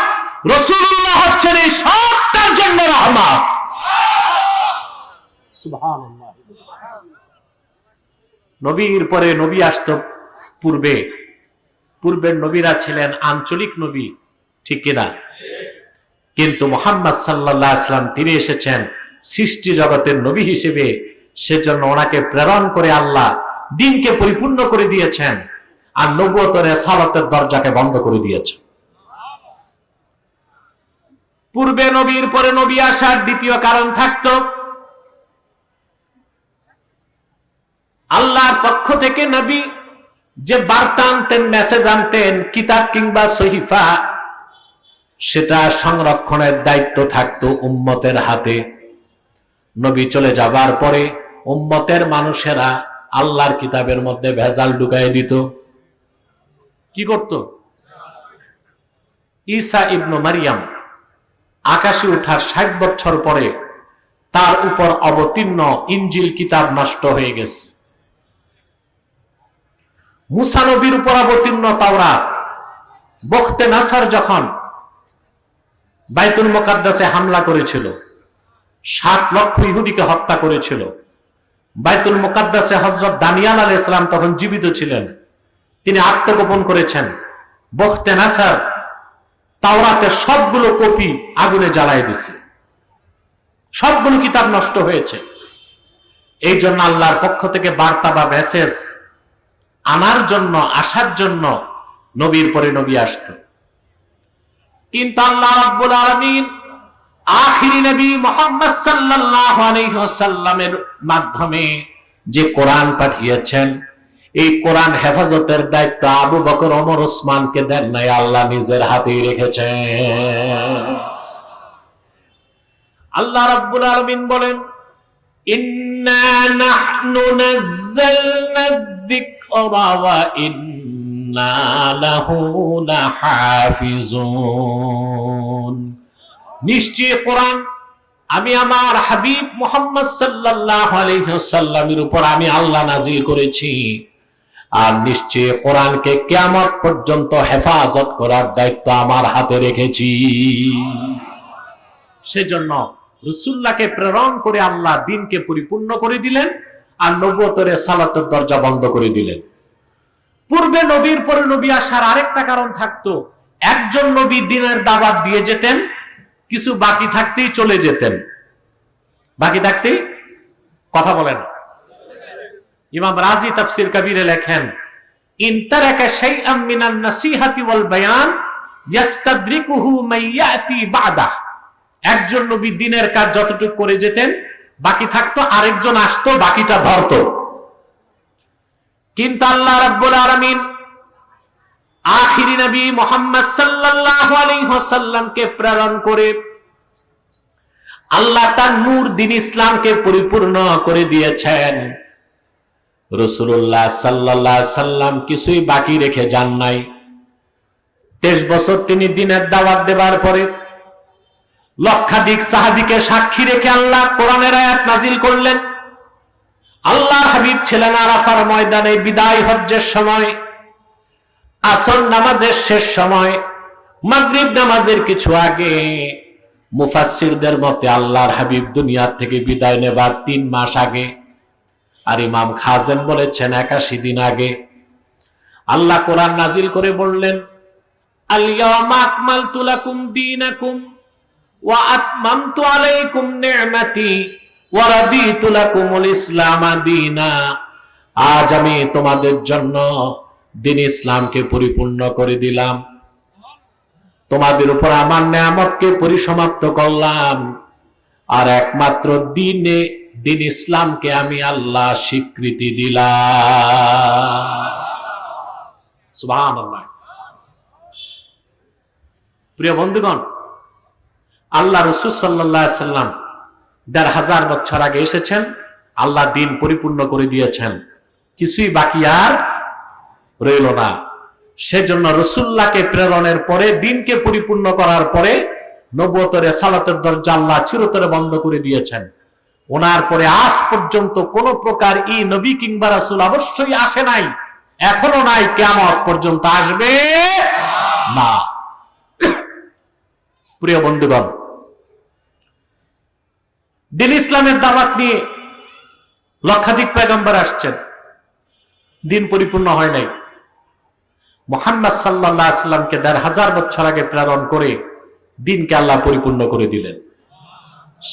রাসূলুল্লাহ হচ্ছেন এই সবটার জন্য রহমত। সুবহানাল্লাহ। নবীর পরে নবী আসতো পূর্বের নবীরা ছিলেন আঞ্চলিক নবী, ঠিক কিনা? কিন্তু মুহাম্মদ সাল্লাল্লাহু আলাইহি ওয়াসাল্লাম তিনি এসেছেন সৃষ্টি জগতের নবী হিসেবে। সেজন্য ওনাকে প্রেরণ করে আল্লাহ দ্বীনকে পরিপূর্ণ করে দিয়েছেন, আর নবুয়ত রিসালাতের দরজাকে বন্ধ করে দিয়েছেন। পূর্বে নবীর পরে নবী আসার দ্বিতীয় কারণ থাকতো, আল্লাহর পক্ষ থেকে নবী যে বার্তা আনতেন, মেসেজ আনতেন, কিতাব কিংবা সহিফা, সেটা সংরক্ষণের দায়িত্ব থাকতো উম্মতের হাতে। নবী চলে যাবার পরে উম্মতের মানুষেরা আল্লাহর কিতাবের মধ্যে ভেজাল ঢুকাই দিত। কি করত? ঈসা ইবনু মারিয়াম আকাশে ওঠার ৬০ বছর পরে তার উপর অবতীর্ণ ইনজিল কিতাব নষ্ট হয়ে গেছে। মুসা নবীর উপর অবতীর্ণ তাওরাত, বখতে নাসার যখন বাইতুল মুকাদ্দাসে হামলা করেছিল, ৭ লক্ষ ইহুদিকে হত্যা করেছিল। বাইতুল মুকাদ্দাসে হযরত দানিয়াল আলাইহিস সালাম তখন জীবিত ছিলেন, তিনি আত্মগোপন করেছেন। বখতে নাসার তাওরাতের সবগুলো কপি আগুনে জ্বালায় দিছে, সবগুলো কিতাব নষ্ট হয়েছে। এই জন্য আল্লাহর পক্ষ থেকে বার্তা বা মেসেজ আনার জন্য, আসার জন্য নবীর পরে নবী আসতো। কিন্তু আল্লাহ রাব্বুল আলামিন আখিরি নবী মুহাম্মদ সাল্লাল্লাহু আলাইহি ওয়াসাল্লামের মাধ্যমে যে কোরআন পাঠিয়েছেন, এই কোরআন হেফাজতের দায়িত্ব আবু বকর, ওমর, ওসমানকে দেন নাই, আল্লাহ নিজের হাতেই রেখেছেন। আল্লাহ রাব্বুল আলামিন বলেন, ইন্না নাহনু নাযালনা যিকরা ওয়া ইন্না লাহু লাহাফিজুন। নিশ্চয় কোরআন আমি আমার হাবিব মুহাম্মদ সাল্লাল্লাহু আলাইহি ওয়াসাল্লামের উপর আমি আল্লাহ নাজিল করেছি, আর নিশ্চয় কোরআনকে কিয়ামত পর্যন্ত হেফাজত করার দায়িত্ব আমার হাতে রেখেছি। সেজন্য রাসূলুল্লাহকে প্রেরণ করে আল্লাহ দ্বীনকে পরিপূর্ণ করে দিলেন, আর নবুয়তের সালাতের দরজা বন্ধ করে দিলেন। পূর্বে নবীর পরে নবী আসার আরেকটা কারণ থাকতো, একজন নবী দ্বীনের দাওয়াত দিয়ে যেতেন, কিছু বাকি থাকতেই চলে যেতেন। বাকি থাকতেই কথা বলেন। ইমাম রাজি তাফসীর কবিরে লেখেন, ইন তারাকা শাইআম মিনান নাসিহাতি ওয়াল বায়ান ইয়াস্তাদরিকুহু মান ইয়াতি বাদা। একজন নবী দ্বীনের কাজ যতটুকু করে যেতেন, বাকি থাকতো, আরেকজন আসতো বাকিটা ধরতো। কিন্তু আল্লাহ রাব্বুল আলামিন আখিরি নবী মুহাম্মদ সাল্লাল্লাহু আলাইহি ওয়াসাল্লামকে প্রেরণ করে আল্লাহ তার নূর দ্বীন ইসলামকে পরিপূর্ণ করে দিয়েছেন। রাসূলুল্লাহ সাল্লাল্লাহু আলাইহি ওয়াসাল্লাম কিছুই বাকি রেখে যান নাই। 23 বছর তিনি দ্বীনের দাওয়াত দেবার পরে লক্ষাধিক সাহাবীকে সাক্ষী রেখে আল্লাহ কোরআনের আয়াত নাজিল করলেন। আল্লাহর হাবিব ছিলেন আরাফার ময়দানে বিদায় হজ্জের সময়, আসর নামাজের শেষ সময়, মাগরিব নামাজের কিছু আগে। মুফাসসিরদের মতে আল্লাহর হাবিব দুনিয়া থেকে বিদায় নেবার 3 মাস আগে, আর ইমাম খাজেম বলেছেন 81 দিন আগে। আল্লাহ কোরআন নাজিল করে বললেন, আল ইয়াওমা আকমালতু লাকুম দীনাকুম ওয়া আতমামতু আলাইকুম নি'মাতি ওয়া রাদিতু লাকুমুল ইসলাম দীনা। আজ আমি তোমাদের জন্য দ্বীন ইসলামকে পরিপূর্ণ করে দিলাম, তোমাদের উপর আমার নেয়ামতকে পরিসমাপ্ত করলাম, আর একমাত্র দ্বীন ইসলামকে আমি আল্লাহ স্বীকৃতি দিলাম। সুবহানাল্লাহ। প্রিয় বন্ধুগণ, আল্লাহ রাসূল সাল্লাল্লাহু আলাইহি সাল্লাম ১৫০০ বছর আগে এসেছেন, আল্লাহ দ্বীন পরিপূর্ণ করে দিয়েছেন, কিছুই বাকি আর রইল না। সেজন্য রাসূলুল্লাহকে প্রেরণের পরে, দ্বীনকে পরিপূর্ণ করার পরে নবুয়তের সালাতের দরজা আল্লাহ চিরতরে বন্ধ করে দিয়েছেন। ওনার পরে আজ পর্যন্ত কোন প্রকার ই নবী কিংবা রাসূল অবশ্যই আসে নাই, এখনো নাই, কিয়ামত পর্যন্ত আসবে না। প্রিয় বন্ধুগণ, দ্বীন ইসলামের দাওয়াত নিয়ে লক্ষাধিক পয়গম্বর আসছেন, দ্বীন পরিপূর্ণ হয় নাই। মুহাম্মদ সাল্লাল্লাহু আলাইহি সাল্লামকে ১৫০০ বছর আগে প্রেরণ করে দ্বীনকে আল্লাহ পরিপূর্ণ করে দিলেন।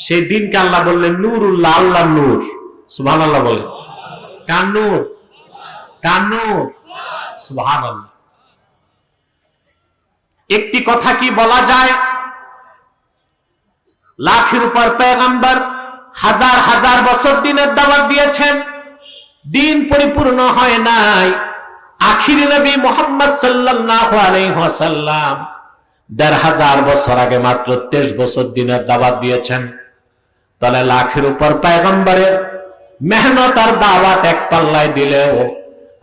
সেই দ্বীনকে আল্লাহ বললেন নূরুল্লাহ, আল্লাহর নূর। সুবহানাল্লাহ বলেন। কার নূর? কার নূর? সুবহানাল্লাহ। একটি কথা কি বলা যায়, লাখের উপর পয়গম্বর হাজার হাজার বছর দ্বীনের দাওয়াত দিয়েছেন, দ্বীন পরিপূর্ণ হয় নাই। আখিরি নবী মুহাম্মদ সাল্লাল্লাহু আলাইহি ওয়াসাল্লাম ১৫০০ বছর আগে মাত্র 23 বছর দ্বীনের দাওয়াত দিয়েছেন। তাহলে লাখের উপর পয়গম্বরের মেহনত আর দাওয়াত এক পাল্লায় দিলেও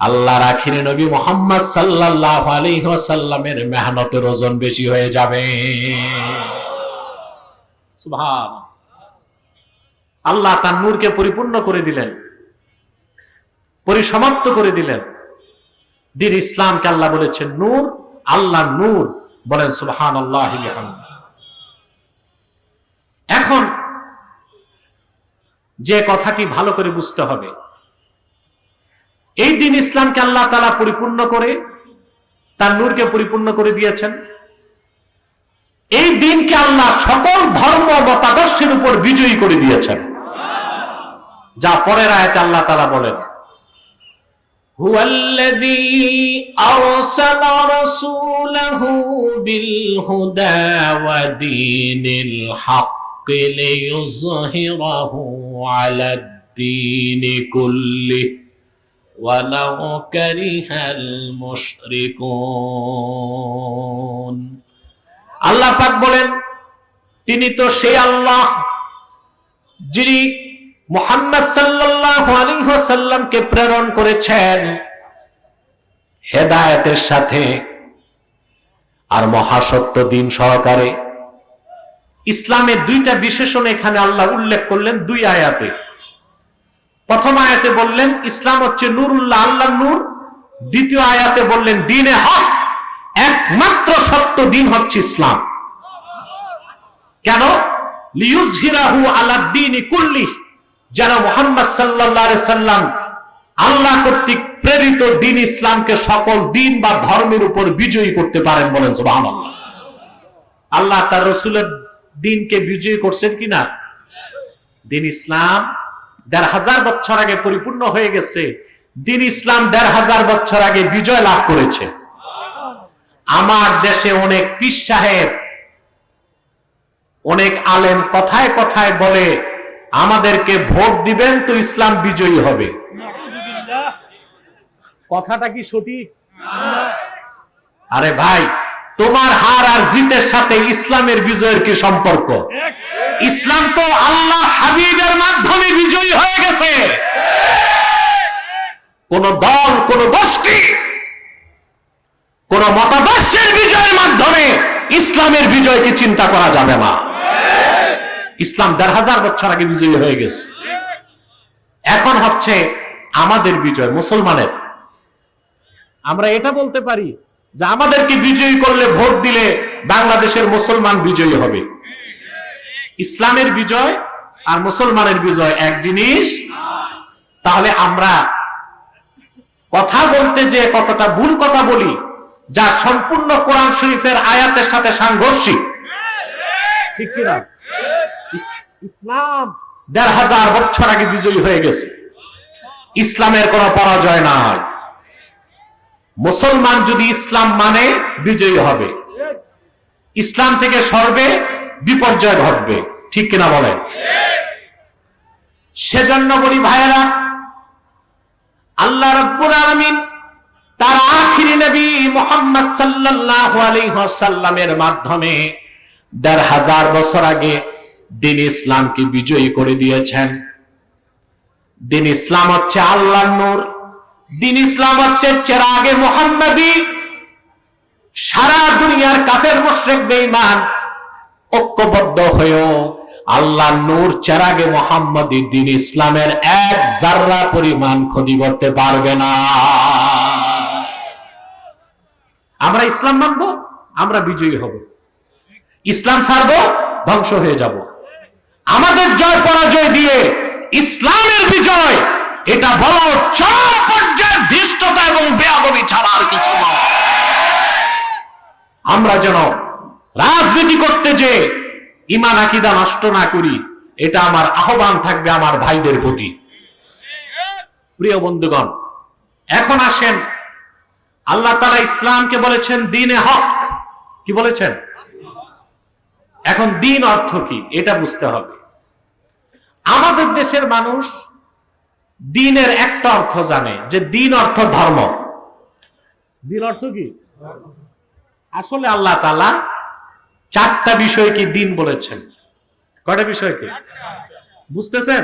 আল্লাহর আখিরি নবী মুহাম্মদ সাল্লাল্লাহু আলাইহি ওয়াসাল্লামের মেহনতের ওজন বেশি হয়ে যাবে। সুবহানাল্লাহ। আল্লাহ তার নূরকে পরিপূর্ণ করে দিলেন, পরিসমাপ্ত করে দিলেন। দ্বীন ইসলামকে আল্লাহ বলেছেন নূর, আল্লাহ নূর। বলেন সুবহানাল্লাহি বিহামদিহি। এখন যে কথাটি ভালো করে বুঝতে হবে, এই দ্বীন ইসলামকে আল্লাহ তাআলা পরিপূর্ণ করে তার নূরকে পরিপূর্ণ করে দিয়েছেন। এই দ্বীনকে আল্লাহ সকল ধর্ম মতাদর্শের উপর বিজয়ী করে দিয়েছেন, যা পরের আয়াতে আল্লাহ তাআলা বলেন, হুয়াল্লাযী আরসালা রাসূলাহু বিল হুদা ওয়া দীনিল হাক্কি লিইয়ুযহিরাহু আলাদ দীনি কুল্লিহি ওয়ালাউ কারিহাল মুশরিকুন। আল্লাহ পাক বলেন, তিনি তো সেই আল্লাহ যিনি মুহাম্মদ সাল্লাল্লাহু আলাইহি ওয়াসাল্লামকে প্রেরণ করেছেন হেদায়েতের সাথে আর মহাসত্য দিন সহকারে। ইসলামের দুইটা বিশেষণ এখানে আল্লাহ উল্লেখ করলেন দুই আয়াতে। প্রথম আয়াতে বললেন ইসলাম হচ্ছে নূরুল্লাহ, আল্লাহর নূর। দ্বিতীয় আয়াতে বললেন দ্বীনে হক, একমাত্র সত্য দিন হচ্ছে ইসলাম। কেন? লিইয়ুযহিরাহু আলা দ্বীনি কুল্লিহি, যেন মুহাম্মদ সাল্লাল্লাহু আলাইহি সাল্লাম আল্লাহ কর্তৃক প্রেরিত দ্বীন ইসলামকে সকল দিন বা ধর্মের উপর বিজয়ী করতে পারেন। বলেন সুবহানাল্লাহ। আল্লাহ তার রাসূলের দ্বীনকে বিজয়ী করছেন কিনা? দ্বীন ইসলাম ১৫০০ বছর আগে পরিপূর্ণ হয়ে গেছে। দ্বীন ইসলাম ১৫০০ বছর আগে বিজয় লাভ করেছে। আমার দেশে অনেক পীর সাহেব, অনেক আলেম কথায় কথায় বলে আমাদেরকে ভোট দিবেন তো ইসলাম বিজয়ী হবে। কথাটা কি সঠিক? আরে ভাই, তোমার হার আর জিতের সাথে ইসলামের বিজয়ের কি সম্পর্ক? ইসলাম তো আল্লাহ হাবিবের মাধ্যমে বিজয়ী হয়ে গেছে। কোন দল, কোন গোষ্ঠী, কোন মতাদর্শের বিজয়ের মাধ্যমে ইসলামের বিজয়কে চিন্তা করা যাবে না। ইসলাম ১৫০০ বছর আগে বিজয়ী হয়ে গেছে। এখন হচ্ছে আমাদের বিজয়, মুসলমানের। আমরা এটা বলতে পারি যে আমাদেরকে বিজয়ী করলে, ভোট দিলে বাংলাদেশের মুসলমান বিজয়ী হবে। ইসলামের বিজয় আর মুসলমানের বিজয় এক জিনিস। তাহলে আমরা কথা বলতে যে কতটা ভুল কথা বলি, যা সম্পূর্ণ কোরআন শরীফের আয়াতের সাথে সাংঘর্ষিক, ঠিক কিনা? ইসলাম ১৫০০ বছর আগে বিজয়ী হয়ে গেছে। ইসলামের কোনো পরাজয় নাই। মুসলমান যদি ইসলাম মানে বিজয়ী হবে, ইসলাম থেকে সরবে বিপর্যয় ঘটবে, ঠিক কিনা বলেন? সেজন্য বলি ভাইয়েরা, আল্লাহ রাব্বুল আলামিন তার আখিরি নবী মুহাম্মদ সাল্লাল্লাহু আলাইহি ওয়াসাল্লামের মাধ্যমে ১৫০০ বছর আগে দ্বীন ইসলামকে বিজয়ী করে দিয়েছেন। দ্বীন ইসলাম হচ্ছে আল্লাহর নূর, দ্বীন ইসলাম হচ্ছে চেরাগে মুহাম্মাদি। সারা দুনিয়ার কাফের মুশরিক বেঈমান ঐক্যবদ্ধ হয়েও আল্লাহর নূর চেরাগে মুহাম্মাদি দ্বীন ইসলামের এক যাররা পরিমাণ ক্ষতি করতে পারবে না। আমরা ইসলাম মানব, আমরা বিজয়ী হব। ইসলাম ছাড়বো, ধ্বংস হয়ে যাব। আমাদের জয় পরাজয় দিয়ে ইসলামের বিজয়, এটা বড় চরম পর্যায়ের ধৃষ্টতা এবং বেয়াদবি ছাড়া আর কিছু নয়। আমরা যেন রাজনীতি করতে যে ঈমান আকীদা নষ্ট না করি, এটা আমার আহ্বান থাকবে আমার ভাইদের প্রতি। প্রিয় বন্ধুগণ, এখন আসেন, আল্লাহ তাআলা ইসলামকে বলেছেন দ্বীনে হক। কি বলেছেন? এখন দ্বীন অর্থ কি এটা বুঝতে হবে। আমাদের দেশের মানুষ দ্বীনের একটা অর্থ জানে, যে দ্বীন অর্থ ধর্ম। দ্বীন অর্থ কি? আসলে আল্লাহ তাআলা 4টা বিষয়কে দ্বীন বলেছেন। কয়টা বিষয়কে বুঝতেছেন?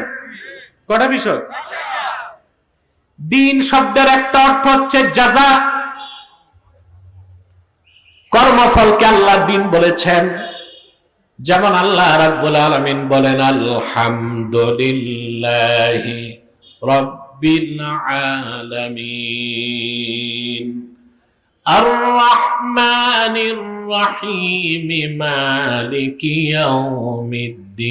কয়টা বিষয়? দ্বীন শব্দের একটা অর্থ হচ্ছে জাযা, কর্মফলকে আল্লাহ দ্বীন বলেছেন। যেমন আল্লাহ রাব্বুল আলামিন বলেন আলহামদুলিল্লাহি রাব্বিল আলামিন আর রহমানির রহিম মালিকি ইয়াউমিদ্দিন।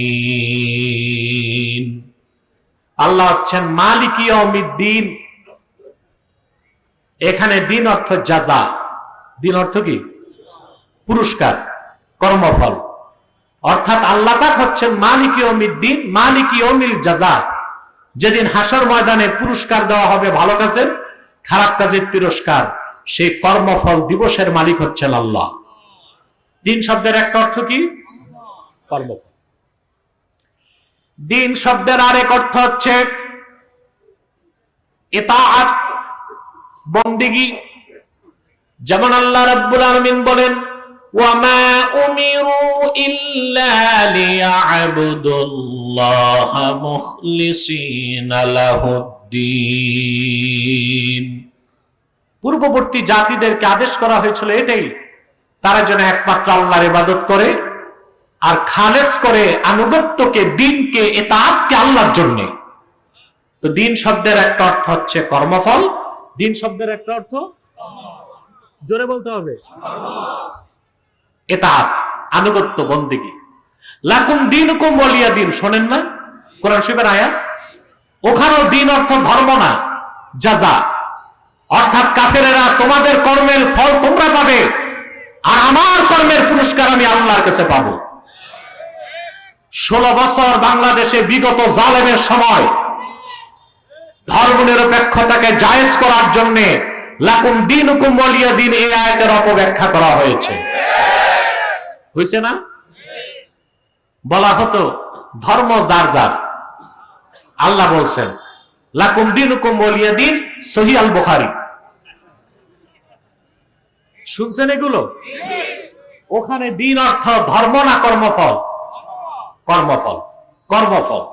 আল্লাহ হচ্ছেন মালিকি ইয়াউমিদ্দিন। এখানে দ্বীন অর্থ জাযা। দ্বীন অর্থ কি? পুরস্কার, কর্মফল। অর্থাৎ আল্লাহ পাক হচ্ছেন মালিক ইয়াউমিদ্দিন, মালিক ইয়াউমিল জাযা। যেদিন হাসর ময়দানে পুরস্কার দেওয়া হবে ভালো কাজের, খারাপ কাজের তিরস্কার, সেই কর্মফল দিবসের মালিক হচ্ছেন আল্লাহ। দ্বীন শব্দের একটা অর্থ কি? কর্মফল। দ্বীন শব্দের আরেক অর্থ হচ্ছে ইতাআত, বন্দেগী। যেমন আল্লাহ রাব্বুল আলামিন বলেন وما أمروا إلا ليعبدوا الله مخلصين له الدين। পূর্ববর্তী জাতিদেরকে আদেশ করা হয়েছিল এটাই, তারা যেন একমাত্র আল্লাহর ইবাদত করে আর খালেস করে আনুগত্যকে, দিনকে, ইতাআতকে আল্লাহর জন্য। তো দিন শব্দের একটা অর্থ হচ্ছে কর্মফল। দিন শব্দের একটা অর্থ, জোরে বলতে হবে, ইতাআত, আনুগত্য, বন্দেগী। লাকুম দীনুকুম ওয়ালিয়া দিন, শোনেন না কোরআন শরীফের আয়াত? ওখানেও দিন অর্থ ধর্ম না, জাযা। অর্থাৎ কাফেরেরা তোমাদের কর্মের ফল তোমরা পাবে, আর আমার কর্মের পুরস্কার আমি আল্লাহর কাছে পাবো। 16 বছর বাংলাদেশে বিগত জালেমের সময় ধর্মনিরপেক্ষতাকে জায়েজ করার জন্য লাকুম দীনুকুম ওয়ালিয়া দিন এই আয়াতের অপব্যাখ্যা করা হয়েছে। হয়েছে না? বলা হতো ধর্ম যার যার। আল্লাহ বলছেন লাকুম দীনুকুম ওয়ালিয়া দিন, সহিহ আল বুখারী। শুনছেন এগুলো? ওখানে দিন অর্থ ধর্ম না কর্মফল? কর্মফল, কর্মফল।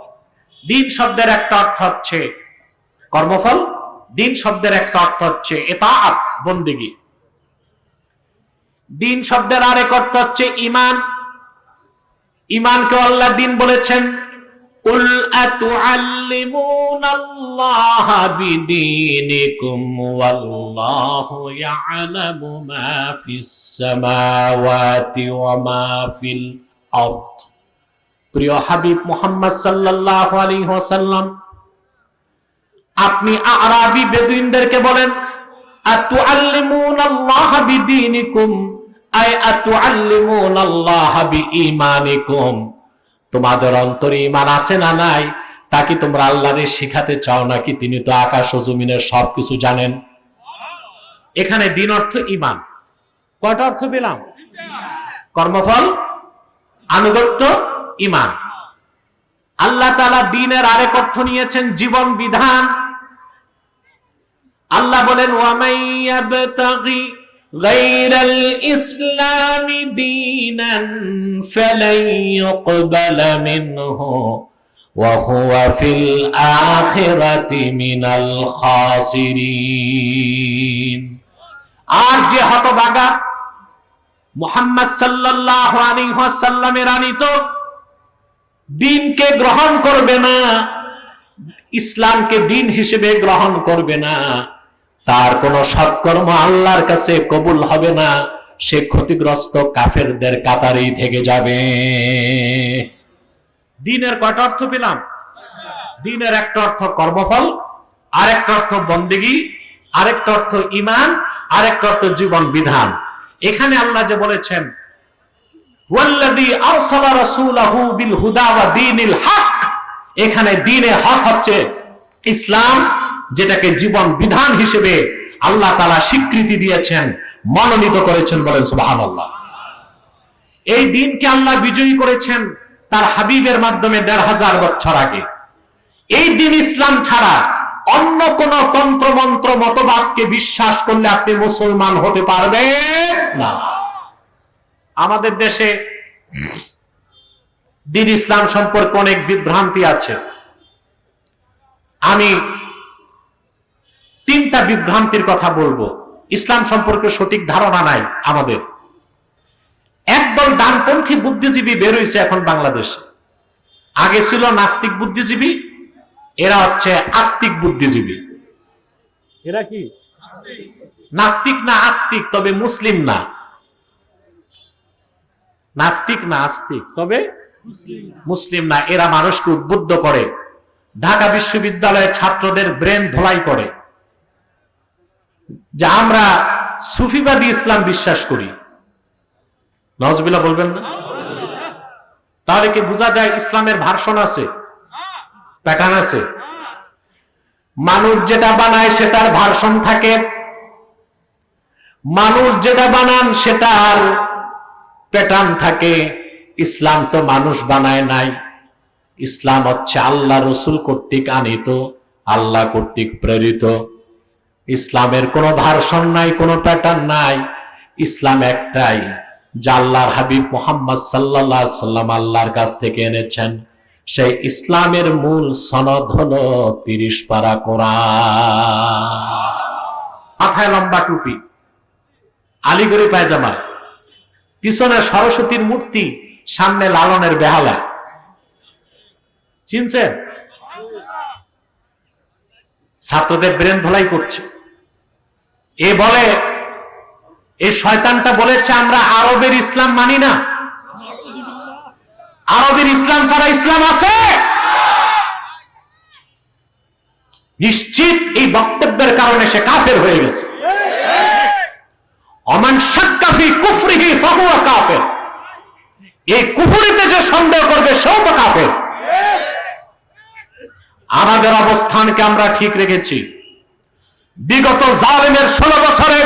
দিন শব্দের একটা অর্থ হচ্ছে কর্মফল, দিন শব্দের একটা অর্থ হচ্ছে ইতাআত, বন্দেগী। দিন শব্দের আরেক অর্থ হচ্ছে ঈমান। ঈমানকে আল্লাহ দিন বলেছেন, কুল আতুআল্লিমুনাল্লাহা বিদীনিকুম ওয়াল্লাহু ইয়ালামু মা ফিস সামাওয়াতি ওয়া মা ফিল আরদ। প্রিয় হাবিব মুহাম্মদ সাল্লাল্লাহু আলাইহি ওয়াসাল্লাম, আপনি আরাবী বেদুইনদেরকে বলেন আতুআল্লিমুনাল্লাহা বিদীনিকুম, আই আতুআল্লিমুনাল্লাহা বিঈমানিকুম। তোমাদের অন্তরে ঈমান আছে না নাই, তা কি তোমরা আল্লাহকে শিখাতে চাও নাকি? তিনি তো আকাশ ও জমিনের সবকিছু জানেন। এখানে দিন অর্থ ঈমান। কয়টা অর্থ পেলাম? কর্মফল, আনুগত্য, ঈমান। আল্লাহ তাআলা দ্বীনের আরেক অর্থ নিয়েছেন জীবন বিধান। আল্লাহ বলেন ওয়ামাইয়াবতাগি গায়রাল ইসলামি দীনান ফালাই ইউকবালা মিনহু ওয়া হুয়া ফিল আখিরাতি মিনাল খাসিরিন। আর যে হতভাগা মুহাম্মদ সাল্লাল্লাহু আলাইহি ওয়াসাল্লামের আনিত দিনকে গ্রহণ করবে না, ইসলামকে দিন হিসেবে গ্রহণ করবে না, তার কোন সৎকর্ম আল্লাহর কাছে কবুল হবে না, সে ক্ষতিগ্রস্ত কাফেরদের কাতারেই থেকে যাবে। দিনের কয়টা অর্থ পেলাম? দিনের একটা অর্থ কর্মফল, আরেকটা অর্থ বন্দেগী, আরেকটা অর্থ ঈমান, আরেকটা অর্থ জীবন বিধান। এখানে আল্লাহ যে বলেছেন ওয়াল্লাযী আরসালা রাসূলাহু বিল হুদা ওয়া দীনিল হক, এখানে দ্বীনে হক হচ্ছে ইসলাম, যেটাকে জীবন বিধান হিসেবে আল্লাহ তাআলা স্বীকৃতি দিয়েছেন, মনোনীত করেছেন। বলেন সুবহানাল্লাহ। এই দিনকে আল্লাহ বিজয়ী করেছেন তার হাবিবের মাধ্যমে ১৫০০ বছর আগে। এই দিন ইসলাম ছাড়া অন্য কোন তন্ত্র মন্ত্র মতবাদকে বিশ্বাস করলে আপনি মুসলমান হতে পারবেন না। আমাদের দেশে দিন ইসলাম সম্পর্কে অনেক বিভ্রান্তি আছে। আমি 3টা বিভ্রান্তির কথা বলবো। ইসলাম সম্পর্কে সঠিক ধারণা নাই আমাদের। একদল ডানপন্থী বুদ্ধিজীবী বের হয়েছে এখন বাংলাদেশে। আগে ছিল নাস্তিক বুদ্ধিজীবী, এরা হচ্ছে আস্তিক বুদ্ধিজীবী। এরা কি নাস্তিক না আস্তিক, তবে মুসলিম না। নাস্তিক না আস্তিক, তবে মুসলিম না। এরা মানুষকে উদ্বুদ্ধ করে, ঢাকা বিশ্ববিদ্যালয়ের ছাত্রদের ব্রেন ধোলাই করে যে আমরা সুফিবাদী ইসলাম বিশ্বাস করি। নাউজুবিল্লাহ বলবেন না? তাহলে কি বোঝা যায় ইসলামের ভার্সন আছে, প্যাটার্ন আছে? মানুষ যেটা বানায় সেটার ভার্সন থাকে, মানুষ যেটা বানান সেটার প্যাটার্ন থাকে। ইসলাম তো মানুষ বানায় নাই, ইসলাম হচ্ছে আল্লাহ রসুল কর্তৃক আনিত, আল্লাহ কর্তৃক প্রেরিত। ইসলামের কোনো ভার্সন নাই, কোনো প্যাটার্ন নাই। ইসলাম একটাই, যা আল্লাহর হাবিব মুহাম্মদ সাল্লাল্লাহু আলাইহি সাল্লাম আল্লাহর কাছ থেকে এনেছেন, সেই ইসলামের মূল সনদ হলো 30 পারা কোরআন। মাথায় লম্বা টুপি, আলিগড়ি পায়জামা, পিছনে সরস্বতীর মূর্তি, সামনে লালনের বেহালা। চিনছেন? ছাত্রদের ব্রেন ধোলাই করছে। এ বলে, এই শয়তানটা বলেছে আমরা আরবের ইসলাম মানি না। আরবের ইসলাম ছাড়া ইসলাম আছে? নিশ্চিত এই বক্তব্যের কারণে সে কাফের হয়ে গেছে। ওমান শাক্কা ফি কুফরিহি ফাহুয়া কাফির। এই কুফরিতে যে সন্দেহ করবে সেও তো কাফের। আমাদের অবস্থানকে আমরা ঠিক রেখেছি। বিগত জালেমের 16 বছরে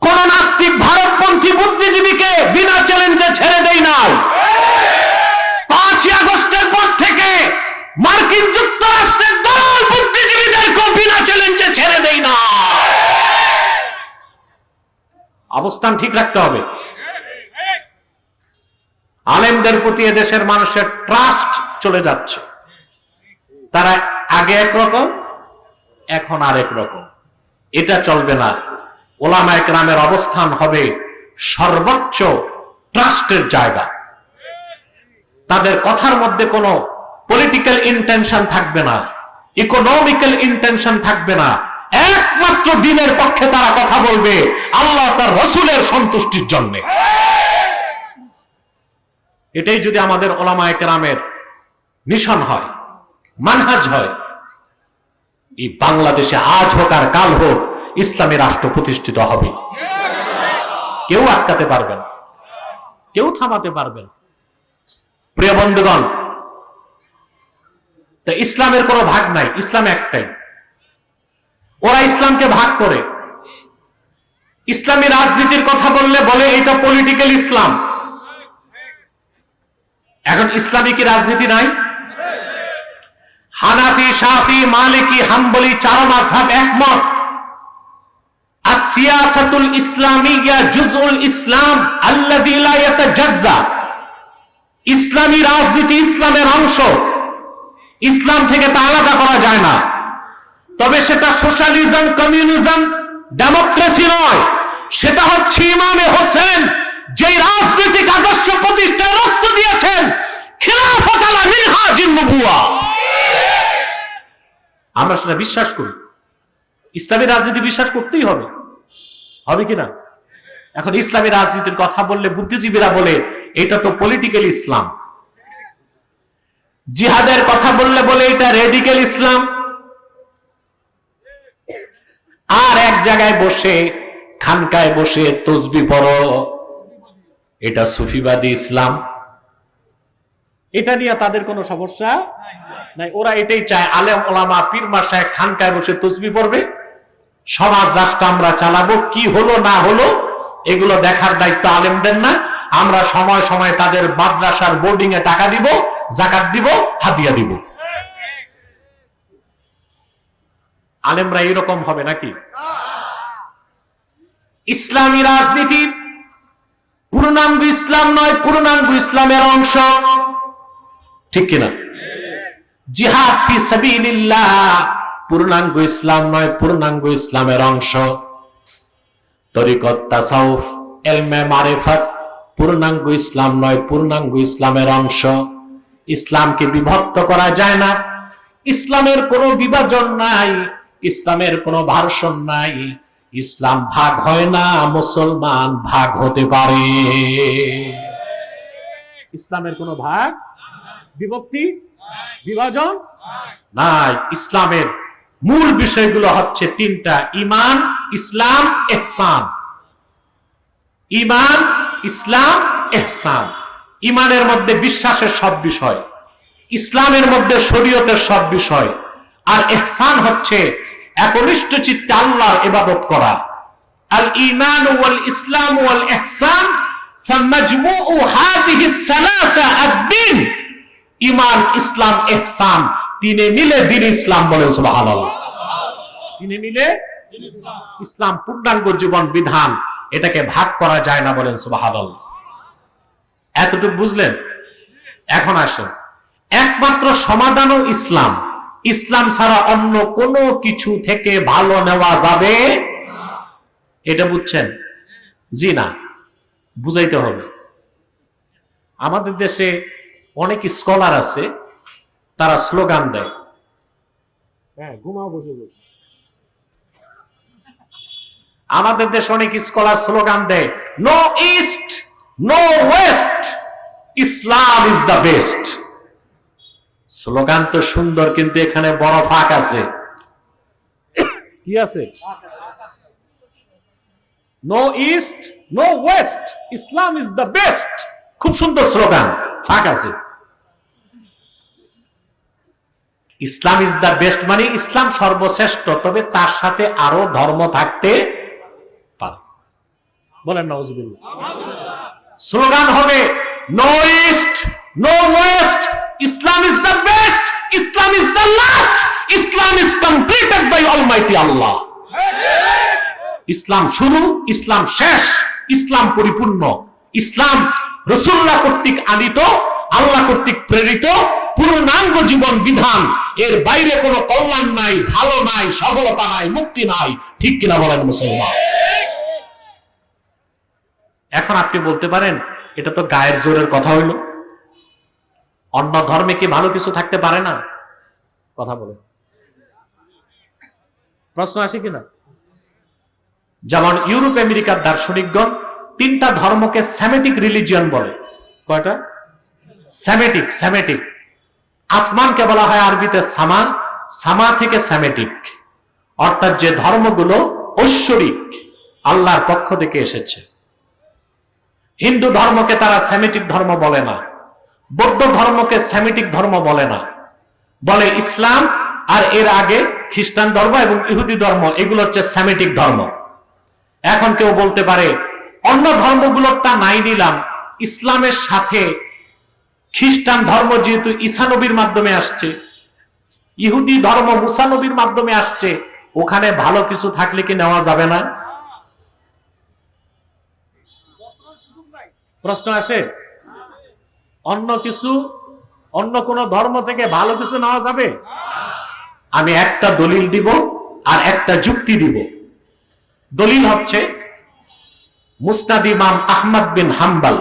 কোন নাস্তিক ভারতপন্থী বুদ্ধিজীবীকে বিনা চ্যালেঞ্জে ছেড়ে দেই নাই। 5ই আগস্টের পর থেকে মার্কিন যুক্তরাষ্ট্রের দল বুদ্ধিজীবীদেরকে বিনা চ্যালেঞ্জে ছেড়ে দেই না। অবস্থান ঠিক রাখতে হবে। আলেমদের প্রতি এদেশের মানুষের ট্রাস্ট চলে যাচ্ছে। তারা আগে একরকম, এখন আরেক রকম। এটা চলবে না। ওলামায়ে কেরামের অবস্থান হবে সর্বোচ্চ ট্রাস্টের জায়গা। তাদের কথার মধ্যে কোনো পলিটিক্যাল ইন্টেনশন থাকবে না, ইকোনমিক্যাল ইন্টেনশন থাকবে না। একমাত্র দ্বীনের পক্ষে তারা কথা বলবে, আল্লাহ তার রাসূলের সন্তুষ্টির জন্য। এটাই যদি আমাদের ওলামায়ে কেরামের মিশন হয়, মানহাজ হয়, এই বাংলাদেশে আজ হোক আর কাল হোক ইসলামী রাষ্ট্র প্রতিষ্ঠিত হবে। কেউ আটকাতে পারবে না, কেউ থামাতে পারবে না। প্রিয় বন্ধুগণ, তো ইসলামের কোনো ভাগ নাই, ইসলাম একটাই। ওরা ইসলামকে ভাগ করে। ইসলামী রাজনীতির কথা বললে বলে এটা পলিটিক্যাল ইসলাম। এখন ইসলামী কি রাজনীতি নাই? হানাফি, শাফি, মালিকি, হাম্বলি 4 মাযহাব একমত। আসিয়াসাতুল ইসলামিয়া জুজউল ইসলাম আল্লাযী লা ইয়াতাজাজ্জা। ইসলামী রাজনীতি ইসলামের অংশ, ইসলাম থেকে তা আলাদা করা যায় না। তবে সেটা সোশ্যালিজম, কমিউনিজম, ডেমোক্রেসি নয়। সেটা হচ্ছে ইমামে হোসেন যেই রাজনৈতিক আদর্শ প্রতিষ্ঠায় রক্ত দিয়েছেন, খিলাফত আলা মিনহাজিন নবুওয়া। আমরা সেটা বিশ্বাস করি। ইসলামী রাজনীতি বিশ্বাস করতেই হবে, হবে কিনা? এখন ইসলামী রাজনীতির কথা বললে বুদ্ধিজীবীরা বলে এটা তো পলিটিক্যাল ইসলাম। জিহাদের কথা বললে বলে এটা রেডিক্যাল ইসলাম। আর এক জায়গায় বসে, খানকায় বসে তসবিহ পড়ো, এটা সুফিবাদী ইসলাম। এটা নিয়ে তাদের কোনো সমস্যা নাই। ওরা এটাই চায়, আলেম ওলামা পীর মাশায়েখ খানকায় বসে তসবিহ পড়বে, সমাজ রাষ্ট্র আমরা চালাবো, কি হলো না হলো এগুলো দেখার দায়িত্ব আলেমদের না। আমরা সময় সময় তাদের মাদ্রাসার বোর্ডিং এ টাকা দিব, যাকাত দিব, হাদিয়া দিব। আলেমরা এরকম হবে নাকি? ইসলামী রাজনীতি পূর্ণাঙ্গ ইসলাম নয়, পূর্ণাঙ্গ ইসলামের অংশ, ঠিক কিনা? জিহাদ ফি সাবিলিল্লাহ পূর্ণাঙ্গ ইসলাম নয়, পূর্ণাঙ্গ ইসলামের অংশ। তরিকত, তাসাউফ, ইলমে মারিফাত পূর্ণাঙ্গ ইসলাম নয়, পূর্ণাঙ্গ ইসলামের অংশ। ইসলামকে বিভক্ত করা যায় না। ইসলামের কোনো বিভাজন নাই, ইসলামের কোনো ভার্সন নাই। ইসলাম ভাগ হয় না, মুসলমান ভাগ হতে পারে। ইসলামের কোনো ভাগ, বিভক্তি, বিভাজন নাই। ইসলামের মূল বিষয়গুলো হচ্ছে 3টা: ঈমান, ইসলাম, ইহসান। ঈমান, ইসলাম, ইহসান। ঈমানের মধ্যে বিশ্বাসের সব বিষয়, ইসলামের মধ্যে শরীয়তের সব বিষয়, আর ইহসান হচ্ছে একনিষ্ঠ চিত্তে আল্লাহর ইবাদত করা। আল ঈমান ওয়াল ইসলাম ওয়াল ইহসান ফামাজমুউ হাযিহি সালাসা আদ-দ্বীন। ঈমান, ইসলাম, ইহসান তিনে মিলে দ্বীন ইসলাম। বলেন সুবহানাল্লাহ। তিনে মিলে ইসলাম, পূর্ণাঙ্গ জীবন বিধান। এটাকে ভাগ করা যায় না, বলেন সুবহানাল্লাহ। এতটুকু বুঝলেন? এখন আসেন, একমাত্র সমাধানও ইসলাম। ইসলাম ছাড়া অন্য কোনো কিছু থেকে ভালো নেওয়া যাবে, এটা বুঝছেন? জি না, বুঝাইতে হবে। আমাদের দেশে অনেক স্কলার আছে, তারা স্লোগান দেয়, ঘুমাও বসে বসে। আমাদের দেশে অনেক স্কলার স্লোগান দেয়, no east no west, Islam is the best. Slogan তো সুন্দর, কিন্তু এখানে বড় ফাঁক আছে। কি আছে? No east no west, Islam is the best. খুব সুন্দর স্লোগান, ফাঁক আছে। ইসলাম ইজ দ্য বেস্ট মানে ইসলাম সর্বশ্রেষ্ঠ, তবে তার সাথে আরো ধর্ম থাকতে পারে। বলেন নাউজুবিল্লাহ। স্লোগান হবে no east no west, Islam is the best, Islam is the last, Islam is completed by almighty Allah. ইসলাম শুরু, ইসলাম শেষ, ইসলাম পরিপূর্ণ। ইসলাম রাসূলুল্লাহ কর্তৃক আনিত, আল্লাহ কর্তৃক প্রেরিত পূর্ণাঙ্গ জীবন বিধান। এর বাইরে কোনো কল্যাণ নাই, ভালো নাই, সফলতা নাই, মুক্তি নাই। ঠিক কিনা বলেন মুসলমান? এখন আপনি বলতে পারেন, এটা তো গায়ের জোরের কথা হইল, অন্য ধর্মে কি ভালো কিছু থাকতে পারে না? কথা বলে প্রশ্ন আসে কিনা? যেমন ইউরোপ আমেরিকার দার্শনিকগণ তিনটা ধর্মকে সেমেটিক রিলিজিয়ন বলে। কয়টা? সেমেটিক। সেমেটিক আসমানকে বলা হয় আরবিতে সামা, সামা থেকে সেমেটিক, অর্থাৎ যে ধর্মগুলো ঐশ্বরিক, আল্লাহর পক্ষ থেকে এসেছে। হিন্দু ধর্মকে তারা সেমেটিক ধর্ম বলে না, বৌদ্ধ ধর্মকে সেমেটিক ধর্ম বলে না, বলে ইসলাম আর এর আগে খ্রিস্টান ধর্ম এবং ইহুদি ধর্ম, এগুলো হচ্ছে সেমেটিক ধর্ম। এখন কেউ বলতে পারে অন্য ধর্মগুলোর তা নাই নিলাম, ইসলামের সাথে খ্রিস্টান ধর্ম যেহেতু ঈসা নবীর মাধ্যমে আসছে, ইহুদি ধর্ম মুসা নবীর মাধ্যমে আসছে, ওখানে ভালো কিছু থাকলে কি নেওয়া যাবে না? প্রশ্ন আসে, অন্য কিছু, অন্য কোন ধর্ম থেকে ভালো কিছু নেওয়া যাবে? আমি একটা দলিল দিব আর একটা যুক্তি দিব। দলিল হচ্ছে মুসনাদ ইমাম আহমদ বিন হাম্বল,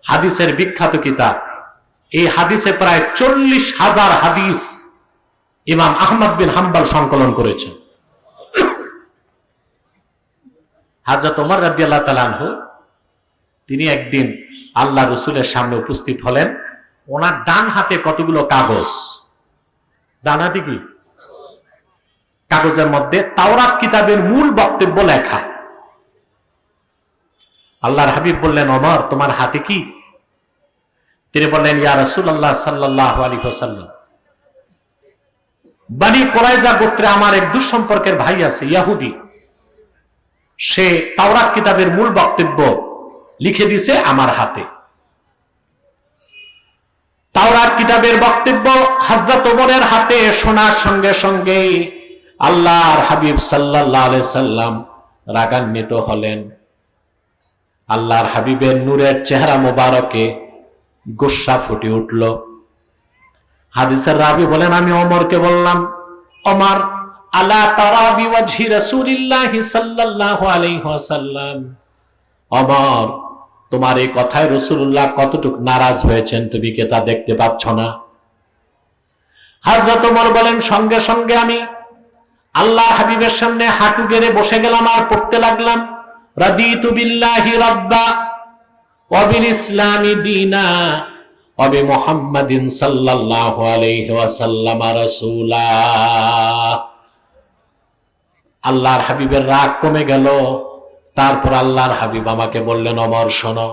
হাদিসের বিখ্যাত কিতাব। এই হাদিসে প্রায় 40,000 হাদিস ইমাম আহমদ বিন হাম্বল সংকলন করেছেন। হযরত ওমর রাদিয়াল্লাহু তাআলা আনহু তিনি একদিন আল্লাহ রাসূলের সামনে উপস্থিত হলেন। ওনার ডান হাতে কতগুলো কাগজ, ডান হাতে কি কাগজের মধ্যে তাওরাত কিতাবের মূল বক্তব্য লেখা। আল্লাহর হাবিব বললেন, ওমর তোমার হাতে কি? তিনি বললেন, ইয়া রাসূলুল্লাহ সাল্লাল্লাহু আলাইহি ওয়াসাল্লাম, বনি কুরাইজা গোত্রে আমার এক দুঃসম্পর্কের ভাই আছে, ইহুদি। সে তাওরাত কিতাবের মূল বক্তব্য লিখে দিয়েছে আমার হাতে। তাওরাত কিতাবের বক্তব্য হযরত ওমরের হাতে শোনার সঙ্গে সঙ্গে আল্লাহর হাবিব সাল্লাল্লাহু আলাইহি সাল্লাম রাগান্বিত হলেন। আল্লাহর হাবিবের নূরের চেহারা মোবারকে গোসা ফুটে উঠল। হাদিসের রাবি বলেন, আমি ওমরকে বললাম, ওমর আলা তারা বিওয়াজহি রাসূলিল্লাহ সাল্লাল্লাহু আলাইহি ওয়াসাল্লাম, ওমর তোমার এই কথায় রাসূলুল্লাহ কতটুকু নারাজ হয়েছেন তুমি কি তা দেখতে পাচ্ছ না? হযরত ওমর বলেন, সঙ্গে সঙ্গে আমি আল্লাহ হাবিবের সামনে হাঁটু গেড়ে বসে গেলাম আর পড়তে লাগলাম, রাদিতু বিল্লাহি রাব্বা ওয়া বিল ইসলামি দীনা ওয়া বি মুহাম্মাদিন সাল্লাল্লাহু আলাইহি ওয়াসাল্লাম রাসূলা। আল্লাহর হাবিবের রাগ কমে গেল। তারপর আল্লাহর হাবিব আমাকে বললেন, ওমর শোনো,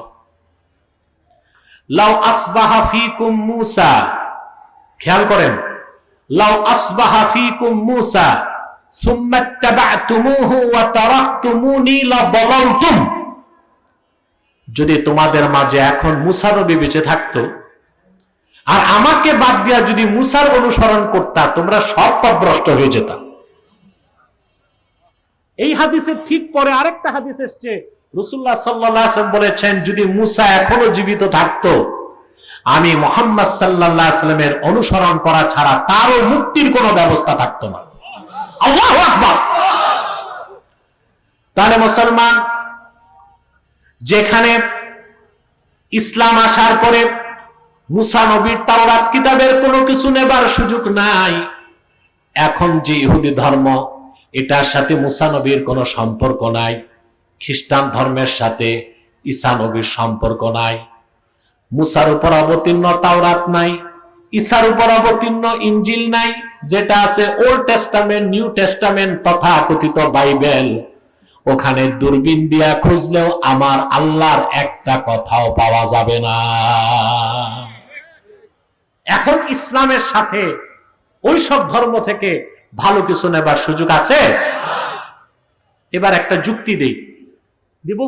লাউ আসবাহা ফীকুম মূসা, খেয়াল করেন, লাউ আসবাহা ফীকুম মূসা সুম্মা ইত্তাবা'তুমূহু ওয়া তারাকতুমুনি লাদালালতুম। যদি তোমাদের মাঝে এখন মূসা নবী বেঁচে থাকতো আর আমাকে বাদ দিয়া যদি মূসার অনুসরণ করতা, তোমরা সব পথভ্রষ্ট হয়ে যেতা। এই হাদিসের ঠিক পরে আরেকটা হাদিস এসছে, রাসূলুল্লাহ সাল্লাল্লাহু আলাইহি ওয়াসাল্লাম বলেছেন, যদি মুসা এখনো জীবিত থাকতো, আমি মুহাম্মদ সাল্লাল্লাহু আলাইহি ওয়াসাল্লামের অনুসরণ করা ছাড়া তারও মুক্তির কোনো ব্যবস্থা থাকতো না। আল্লাহু আকবার। তাহলে মুসলমান, যেখানে ইসলাম আসার পরে মুসা নবীর তাওরাত কিতাবের কোনো কিছু নেবার সুযোগ নাই, এখন যে ইহুদি ধর্ম, এটার সাথে মুসা নবীর কোনো সম্পর্ক নাই, খ্রিস্টান ধর্মের সাথে ঈসা নবীর সম্পর্ক নাই, মুসার উপর অবতীর্ণ তাওরাত নাই, ঈসার উপর অবতীর্ণ ইনজিল নাই, যেটা আছে ওল্ড টেস্টামেন্ট, নিউ টেস্টামেন্ট তথা কথিত বাইবেল, ওখানে দূরবীন দিয়া খুঁজলেও আমার আল্লাহর একটা কথাও পাওয়া যাবে না। এখন ইসলামের সাথে ওই সব ধর্ম থেকে ভালো কিছু নেবার সুযোগ আছে? এবার একটা যুক্তি দেই, দিব?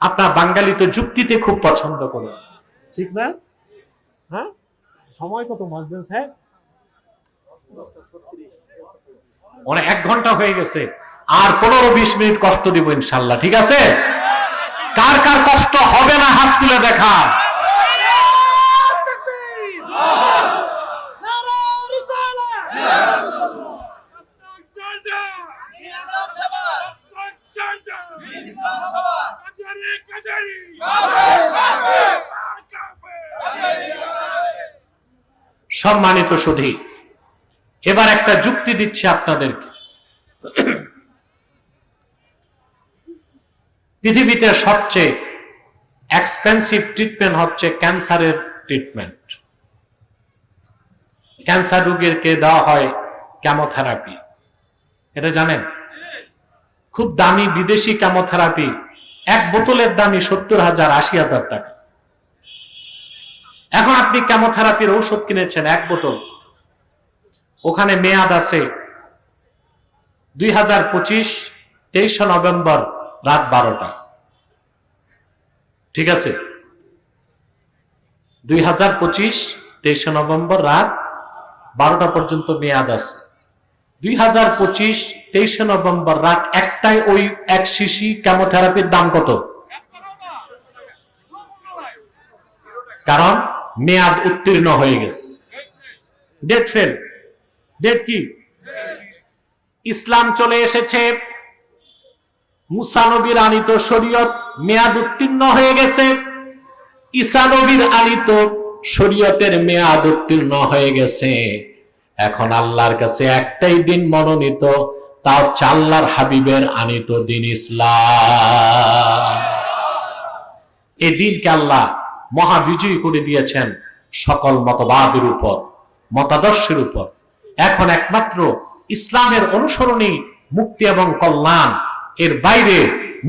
আপনার বাঙালি তো যুক্তিতে খুব পছন্দ করে, ঠিক না? হ্যাঁ, সময় কত মুয়াজ্জিন সাহেব? 1 ঘন্টা হয়ে গেছে, আর 15-20 মিনিট কষ্ট দিব ইনশাআল্লাহ, ঠিক আছে? কার কার কষ্ট হবে না হাত তুলে দেখা। সম্মানিত সুধী, এবার একটা যুক্তি দিচ্ছি আপনাদেরকে। পৃথিবীতে সবচেয়ে এক্সপেন্সিভ ট্রিটমেন্ট হচ্ছে ক্যান্সারের ট্রিটমেন্ট। ক্যান্সার রোগীকে দেওয়া হয় কেমোথেরাপি, এটা জানেন? খুব দামি বিদেশি কেমোথেরাপি, এক বোতলের দামই 70,000 80,000 টাকা। এখন আপনি কেমোথেরাপির ঔষধ কিনেছেন 1 বোতল, ওখানে মেয়াদ আছে 2025 23 নভেম্বর রাত 12টা, ঠিক আছে? 2025 23 নভেম্বর রাত 12টা পর্যন্ত মেয়াদ আছে। 2025 23 নভেম্বর রাত 1টায় ওই 1 শিশি কেমোথেরাপির দাম কত? কারণ মেয়াদ উত্তীর্ণ হয়ে গেছে, ডেট ফেল। ডেট কি? ইসলাম চলে এসেছে, মুসা নবীর আনিত শরীয়ত মেয়াদ উত্তীর্ণ হয়ে গেছে, ঈসা নবীর আনিত শরীয়তের মেয়াদ উত্তীর্ণ হয়ে গেছে। এখন আল্লাহর কাছে একটাই দিন মনোনীত, তা হচ্ছে আল্লাহর হাবিবের আনিত দিন ইসলাম। এই দিনকে আল্লাহ মহাবিজয়ী করে দিয়েছেন সকল মতবাদের উপর, মতাদর্শের উপর। এখন একমাত্র ইসলামের অনুসরণী মুক্তি এবং কল্যাণ, এর বাইরে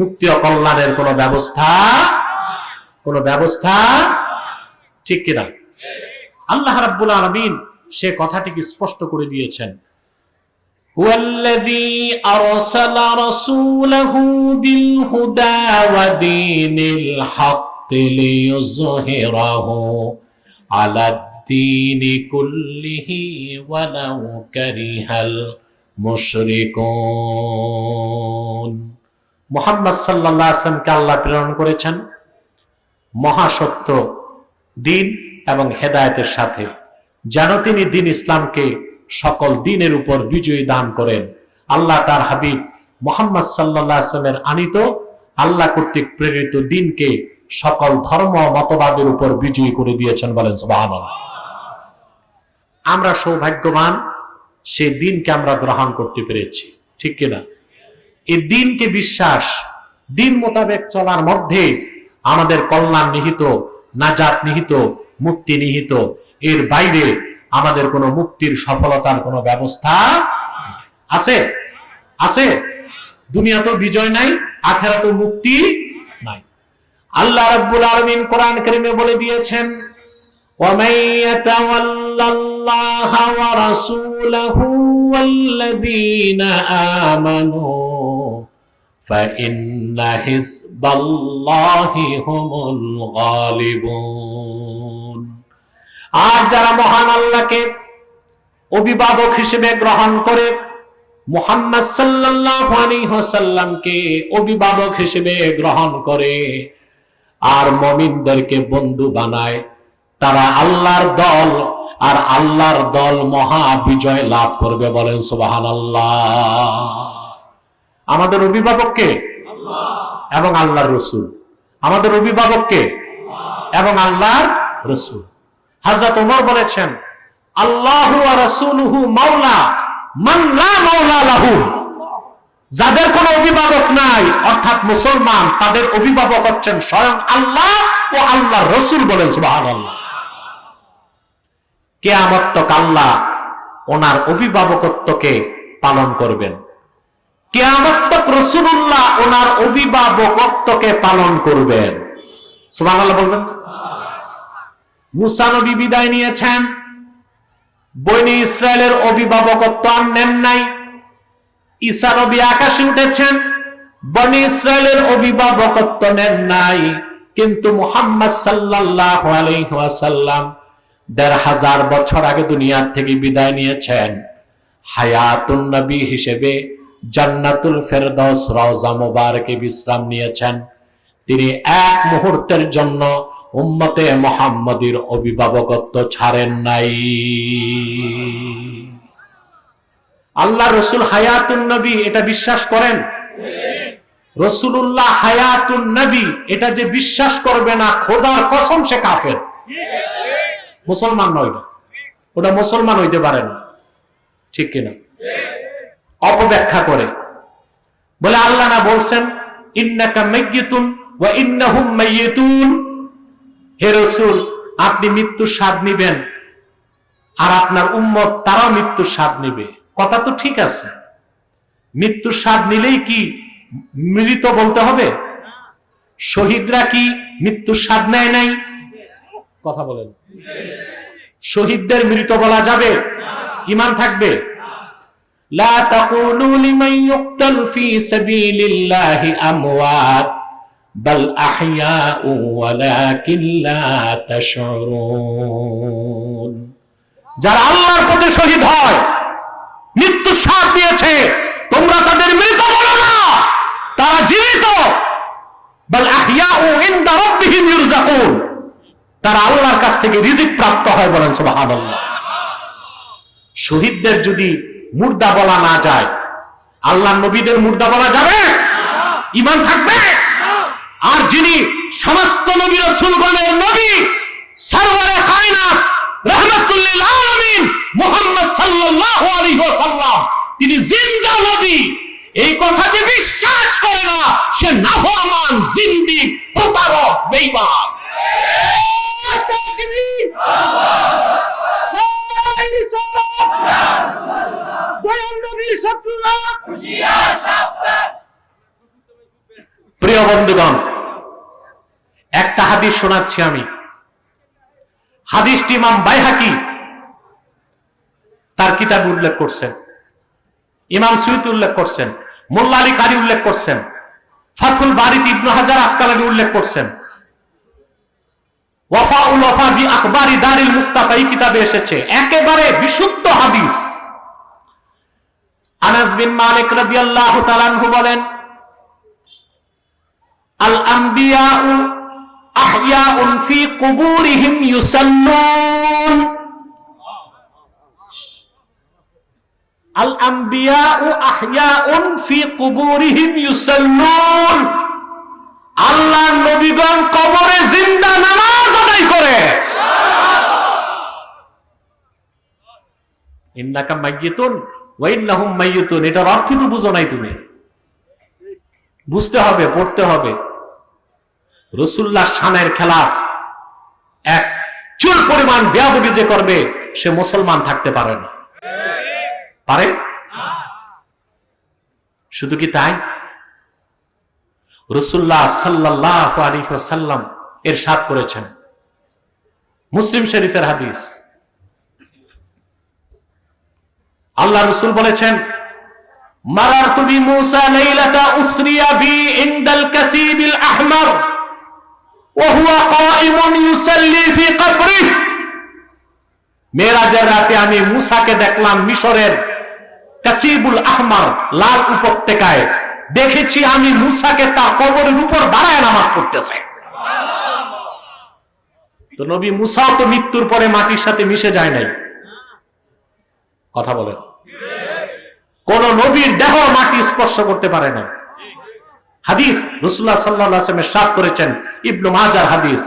মুক্তি ও কল্যাণের কোনো ব্যবস্থা ঠিক কিনা? আল্লাহ রাব্বুল আলামিন সে কথাটিকে স্পষ্ট করে দিয়েছেন, হুয়াল্লাযী আরসালা রাসূলাহু বিল হুদা ওয়া দীনিল হাক্কি লিইয়ুযহিরাহু আলাদ দীনি কুল্লিহি ওয়ালাউ কারিহাল মুশরিকুন। মুহাম্মদ সাল্লাল্লাহু আলাইহি ওয়াসাল্লামকে আল্লাহ প্রেরণ করেছেন মহাসত্য দিন এবং হেদায়েতের সাথে, যেন তিনি দিন ইসলামকে সকল দিনের উপর বিজয়ী দান করেন। আল্লাহ তার হাবিব মুহাম্মদ সাল্লাল্লাহু আলাইহি ওয়াসাল্লামের আনিত আল্লাহ কর্তৃক প্রেরিত দিনকে সকল ধর্ম মতবাদের উপর বিজয়ী করে দিয়েছেন, বলেন সুবহানাল্লাহ। আমরা সৌভাগ্যবান, সেই দিনকে আমরা গ্রহণ করতে পেরেছি, ঠিক কিনা? এই দিনকে বিশ্বাস, দিন মোতাবেক চলার মধ্যে আমাদের কল্যাণ নিহিত, নাজাত নিহিত, মুক্তি নিহিত। এর বাইরে আমাদের কোনো মুক্তির সফলতার কোনো ব্যবস্থা আছে? আছে? দুনিয়াতেও বিজয় নাই, আখিরাতেও মুক্তি নাই। আল্লাহ রাব্বুল আলামিন কোরআন কারীমে বলে দিয়েছেন, وَمَن يَتَوَلَّ اللَّهَ وَرَسُولَهُ وَالَّذِينَ آمَنُوا فَإِنَّ حِزْبَ اللَّهِ هُمُ الْغَالِبُونَ। আর যারা মহান আল্লাহকে অভিভাবক হিসেবে গ্রহণ করে মুহাম্মদ সাল্লাল্লাহু আলাইহি ওয়াসাল্লামকে অভিভাবক হিসেবে গ্রহণ করে আর মুমিনদেরকে বন্ধু বানায়, তারা আল্লাহর দল, আর আল্লাহর দল মহা বিজয় লাভ করবে। বলেন সুবহানাল্লাহ। আমাদের অভিভাবককে এবং আল্লাহর রাসূল। আমাদের অভিভাবককে এবং আল্লাহর রাসূল। হযরত ওমর বলেছেন, আল্লাহু ওয়া রাসূলুহু মাওলা মান লা মাওলা লাহু। যাদের কোনো অভিভাবক নাই অর্থাৎ মুসলমান, তাদের অভিভাবক হচ্ছেন স্বয়ং আল্লাহ ও আল্লাহর রাসূল। বলেন সুবহানাল্লাহ। কিয়ামত তক আল্লাহ ওনার অভিভাবকত্বকে পালন করবেন। কিয়ামত তক রাসূলুল্লাহ ওনার অভিভাবকত্বকে পালন করবেন। সুবহানাল্লাহ বলবেন। মুসা নবী বিদায় নিয়েছেন, বনী ইসরায়েলের অভিভাবকত্ব আর নেন নাই। ঈসা নবী আকাশে উঠেছেন, বনী ইসরায়েলের অভিভাবকত্ব নেন নাই। কিন্তু মুহাম্মদ সাল্লাল্লাহু আলাইহি ওয়াসাল্লাম ১৫০০ বছর আগে দুনিয়ার থেকে বিদায় নিয়েছেন। হায়াতুন নবী হিসেবে জান্নাতুল ফেরদাউস রওজা মুবারকে বিশ্রাম নিয়েছেন। তিনি এক মুহূর্তের জন্য উম্মতে মুহাম্মাদীর অভিভাবকত্ব ছাড়েন নাই। আল্লাহ রাসূল হায়াতুন নবী, এটা বিশ্বাস করেন? রাসূলুল্লাহ হায়াতুন নবী, এটা যে বিশ্বাস করবে না, খোদার কসম সে কাফের, মুসলমান নয়। ওটা মুসলমান হইতে পারে না, ঠিক কিনা? অপব্যাখ্যা করে বলে, আল্লাহ না বলছেন ইন্নাকা মাইয়িতুন ওয়া ইন্নাহুম মাইয়িতুন। হে রাসূল, আপনি মৃত্যুর স্বাদ নিবেন আর আপনার উম্মত তারাও মৃত্যুর স্বাদ নিবে। কথা তো ঠিক আছে, মৃত্যুর স্বাদ নিলেই কি মৃত বলতে হবে? শহীদরা কি মৃত্যুর স্বাদ নেয় নাই? কথা বলেন। শহীদদের মৃত বলা যাবে? ঈমান থাকবে? লা তাকুলু লিমান ইউকতাল ফি সাবিলিল্লাহি আমওয়াত বাল আহইয়াউ ওয়ালাকিন লা তাশউরুন। যারা আল্লাহর পথে শহীদ হয়, মৃত্যুর স্বাদ নিয়েছে, তোমরা তাদের মৃত বলো না, তারা জীবিত। বাল আহইয়াউ ইনদা রাব্বিহিম ইরযাকুন, তারা আল্লাহর কাছ থেকে রিজিক প্রাপ্ত হয়। বলেন সুবহানাল্লাহ। শহীদদের যদি মুর্দা বলা না যায়, আল্লাহর নবীদের মুর্দা বলা যাবে? ঈমান থাকবে? আর যিনি সমস্ত নবী রাসূলগণের নবী, সরওয়ারে কায়নাত রাহমাতুল লিল আলামিন মুহাম্মদ সাল্লাল্লাহু আলাইহি ওয়াসাল্লাম, তিনি জিন্দা নবী, এই কথা যে বিশ্বাস করে না, সে নাফরমান, জিন্দিক, প্রতারক, বেঈমান। প্রিয় বন্ধুগণ, একটা হাদিস শোনাচ্ছি আমি। হাদিসটি ইমাম বাইহাকি তার কিতাবে উল্লেখ করছেন, ইমাম সুয়ুতি উল্লেখ করছেন, মোল্লা আলী কারি উল্লেখ করছেন, ফাথুল বারিতে ইবনে হাজার আসকালানি উল্লেখ করছেন, ওয়াফাউল ওয়াফা বি আখবারি দারিল মুস্তাফা এই কিতাবে এসেছে, একেবারে বিশুদ্ধ হাদিস। আনাস বিন মালিক রাদিয়াল্লাহু তাআলা আনহু বলেন, আল আম্বিয়াউ আহইয়াউন ফি কুবুরিহিম ইউসাল্লুন। আল আম্বিয়াউ আহইয়াউন ফি কুবুরিহিম ইউসাল্লুন। আল্লাহর নবীগণ কবরে জিন্দা নামাজ আদায় করে। ইন্নাকা মাইয়িতুন ওয়া ইন্নাহুম মাইয়িতুন, এটার অর্থ তো বুঝো নাই তুমি, বুঝতে হবে, পড়তে হবে। রাসূলুল্লাহ শানের খেলাফ এক চুল পরিমাণ বেয়াদবি যে করবে, সে মুসলমান থাকতে পারে না। পারে? শুধু কি তাই? রাসূলুল্লাহ সাল্লাল্লাহু আলাইহি ওয়াসাল্লাম ইরশাদ করেছেন, মুসলিম শরীফের হাদিস, আল্লাহ রাসূল বলেছেন, মারারতু বি মূসা লাইলাতা উসরিয়া বি ইনদাল কাসীবিল আহমার ওয়া হুয়া কাঈমুন ইউসাল্লি ফি কবরিহি। মেরাজের রাতে আমি মূসাকে দেখলাম মিশরের কাসিবুল আহমার, লাল উপত্যকায় দেখেছি আমি মুসাকে তার কবরের উপর দাঁড়ায় নামাজ পড়তেছে। তো নবী মুসাও তো মৃত্যুর পরে মাটির সাথে মিশে যায় নাই। কথা বলেন, কোন নবীর দেহ মাটি স্পর্শ করতে পারে না। হাদিস রাসূলুল্লাহ সাল্লাল্লাহু আলাইহি ওয়াসাল্লাম ইরশাদ করেছেন, ইবনে মাজার হাদিস,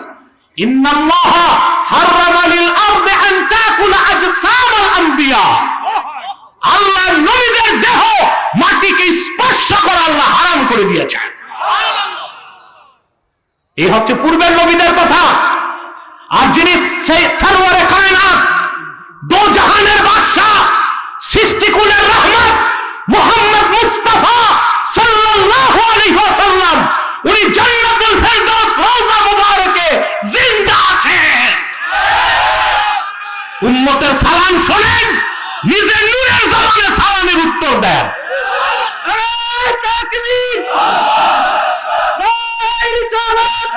ইন্নাল্লাহা হারামা লিল আরদি আন তাকুলা আজসামাল আম্বিয়া। আল্লাহ নবীদের দেহ মাটিকে স্পর্শ করা আল্লাহ হারাম করে দিয়েছেন। এই হচ্ছে পূর্বের নবীদের কথা। আর যিনি সরওয়ারে কায়নাত, দো জাহানের বাদশা, সৃষ্টিকুলের রহমত মুহাম্মদ মুস্তাফা সাল্লাল্লাহু আলাইহি ওয়াসাল্লাম, উনি জান্নাতুল ফেরদৌস রওজা মুবারকে জিন্দা আছেন। উম্মতের সালাম শোনেন, নিজের নূরের জবানে সালামের উত্তর দেন। তাকবীর, নারে রিসালাত,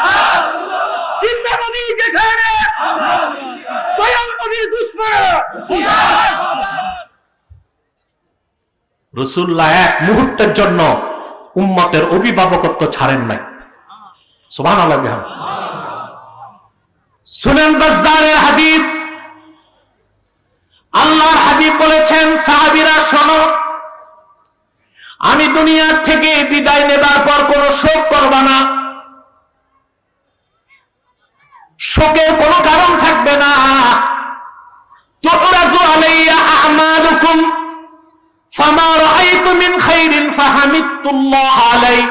জিন্দা নবী যেখানে দয়াল নবীর দুশমন। রাসূলুল্লাহ এক মুহূর্তের জন্য উম্মতের অভিভাবকত্ব ছাড়েন নাই। সুবহানাল্লাহ বিহামদিহি। সুনান বাজ্জারের হাদিস, আল্লাহর হাবিব বলেছেন, সাহাবীরা শোনো, আমি দুনিয়ার থেকে বিদায় নেবার পর কোনো শোক করবা না, শোকের কোনো কারণ থাকবে না। তুরাজু আলাইয়া আমালুকুম ফামা রাআইতু মিন খাইরিন ফাহামিদতুল্লাহ আলাইহি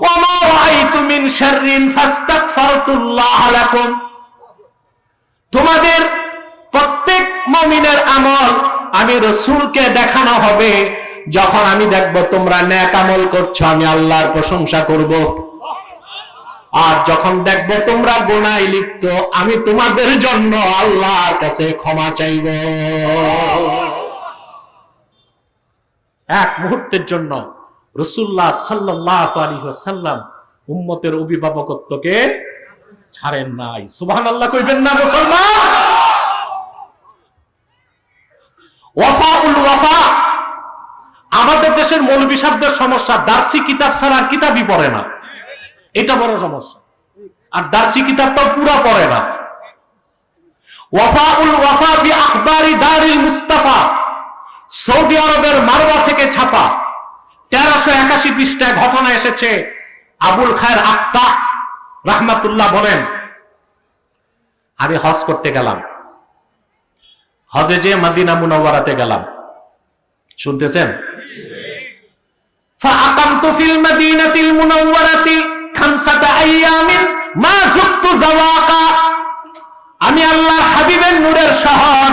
ওয়া মা রাআইতু মিন শাররিন ফাস্তাগফারতুল্লাহ লাকুম। তোমাদের প্রত্যেক মুমিনের আমল আমি রাসূলকে দেখানো হবে। যখন আমি দেখব তোমরা নেক আমল করছো, আমি আল্লাহর প্রশংসা করব। আর যখন দেখব তোমরা গুনাহে লিপ্ত, আমি তোমাদের জন্য আল্লাহর কাছে ক্ষমা চাইব। এক মুহূর্তের জন্য রাসূলুল্লাহ সাল্লাল্লাহু আলাইহি ওয়াসাল্লাম উম্মতের অভিভাবকত্বকে ছাড়েন নাই। সুবহানাল্লাহ কইবেন না মুসলমান? ওয়াফাউল ওয়াফা, আমাদের দেশের মৌলবী সাহেবদের সমস্যা, দার্সি কিতাব ছাড়া আর কিতাবই পড়ে না, এটা বড় সমস্যা। আর দার্সি কিতাবটাও পুরা পড়ে না। ওয়াফাউল ওয়াফা বি আখবারি দারিল মুস্তাফা, সৌদি আরবের মারওয়া থেকে ছাপা 1381 পৃষ্ঠায় ঘটনা এসেছে। আবুল খায়ের আক্তা রাহমাতুল্লাহ বলেন, আমি হজ করতে গেলাম, হজে যে মদিনা মুনাওয়ারাতে গেলাম, শুনতেছেন? ফাআকামতু ফিল মাদিনাতিল মুনাওয়ারাতি খামসাতা আইয়ামিন মা যুক্তু যাওয়াকা। আমি আল্লাহর হাবিবের নূরের শহর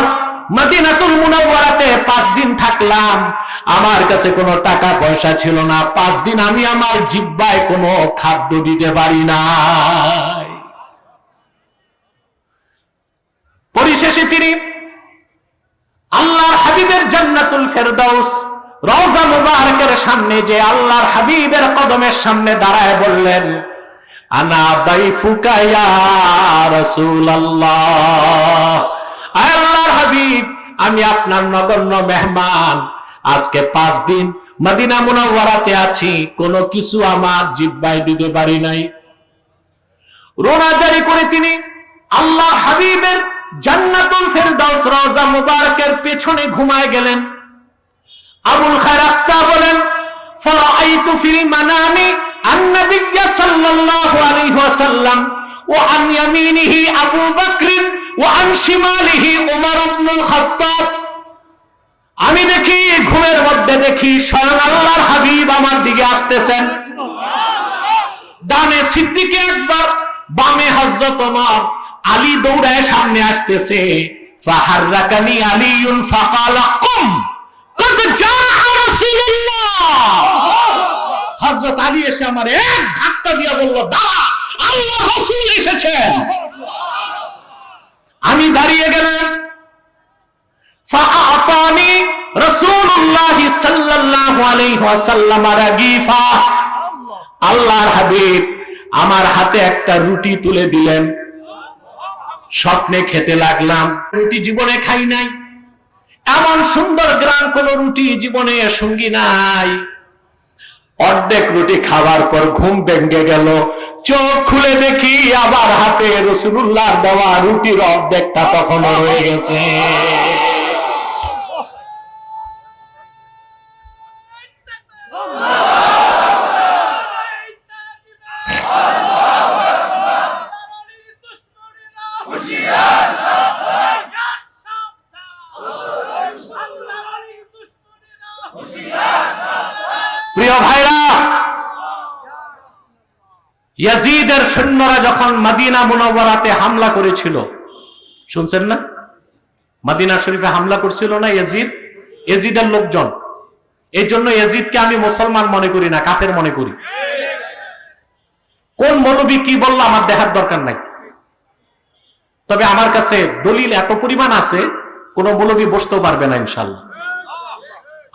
মদিনাতুল মুনাওয়ারাতে 5 দিন থাকলাম। আমার কাছে কোনো টাকা পয়সা ছিল না। 5 দিন আমি আমার জিহ্বায় কোনো খাদ্য দিতে পারি নাই। পরিশেষে তিনি আল্লাহর হাবিবের জান্নাতুল ফেরদাউস রওজা মুবারকের সামনে যে আল্লাহর হাবিবের কদমের সামনে দাঁড়ায় বললেন, আনা দাইফুকা ইয়া রাসূলুল্লাহ, আল্লাহর হাবিব, আমি আপনার নগণ্য মেহমান। আজকে 5 দিন মদিনা মুনাওয়ারাতে আছি, কোনো কিছু আমার জিহ্বায় দিতে পারি নাই। রোনা জারি করে তিনি আল্লাহর হাবিবের জান্নাতুল ফেরদাউস রওজা মুবারকের পেছনে ঘুমায় গেলেন। আবুল খায়ের আক্তা বলেন, ফারাআইতু ফিল মানামি আন-নাবিয়্য সাল্লাল্লাহু আলাইহি ওয়াসাল্লাম ওয়া আন ইয়ামিনিহি আবু বকর ওয়া আন শিমালিহি উমর ইবনুল খাত্তাব। আমি দেখি, ঘুমের মধ্যে দেখি স্বয়ং আল্লাহর হাবিব আমার দিকে আসতেছেন। ডানে সিদ্দিক আকবর, বামে হযরত ওমর, আলী দৌড়ায় সামনে আসতেছে। ফাহাররাকানি আলীউন ফাকালা কুম কদ জাআ রাসূলুল্লাহ। হযরত আলী এসে আমার এক ধাক্কা দিয়ে বলল, দাঁড়া, আল্লাহর রাসূল এসেছেন। আমি দাঁড়িয়ে গেলাম। ফাআতানি রাসূলুল্লাহ সাল্লাল্লাহু আলাইহি ওয়াসাল্লাম রাগীফা, আল্লাহর হাবিব আমার হাতে একটা রুটি তুলে দিলেন। স্বপ্নে খেতে লাগলাম, রুটি জীবনে খাই নাই। এমন সুন্দর গ্রান কোন রুটি জীবনে সঙ্গী নাই। অর্ধেক রুটি খাওয়ার পর ঘুম ভেঙে গেল, চোখ খুলে দেখি আবার হাতে রাসূলুল্লাহর দেওয়া রুটির অর্ধেকটা তখনও রয়ে গেছে। প্রিয় ভাইরা, ইয়াজিদের সৈন্যরা যখন মদিনা মুনাওয়ারাতে হামলা করেছিল, শুনছেন না? মদিনা শরীফে হামলা করছিল না ইয়াজিদ, ইয়াজিদের লোকজন। এই জন্য ইয়াজিদকে আমি মুসলমান মনে করি না, কাফের মনে করি। কোন মৌলবী কি বলল আমার দেখার দরকার নাই, তবে আমার কাছে দলিল এত পরিমাণ আছে কোন মৌলবী বসতেও পারবে না ইনশাআল্লাহ।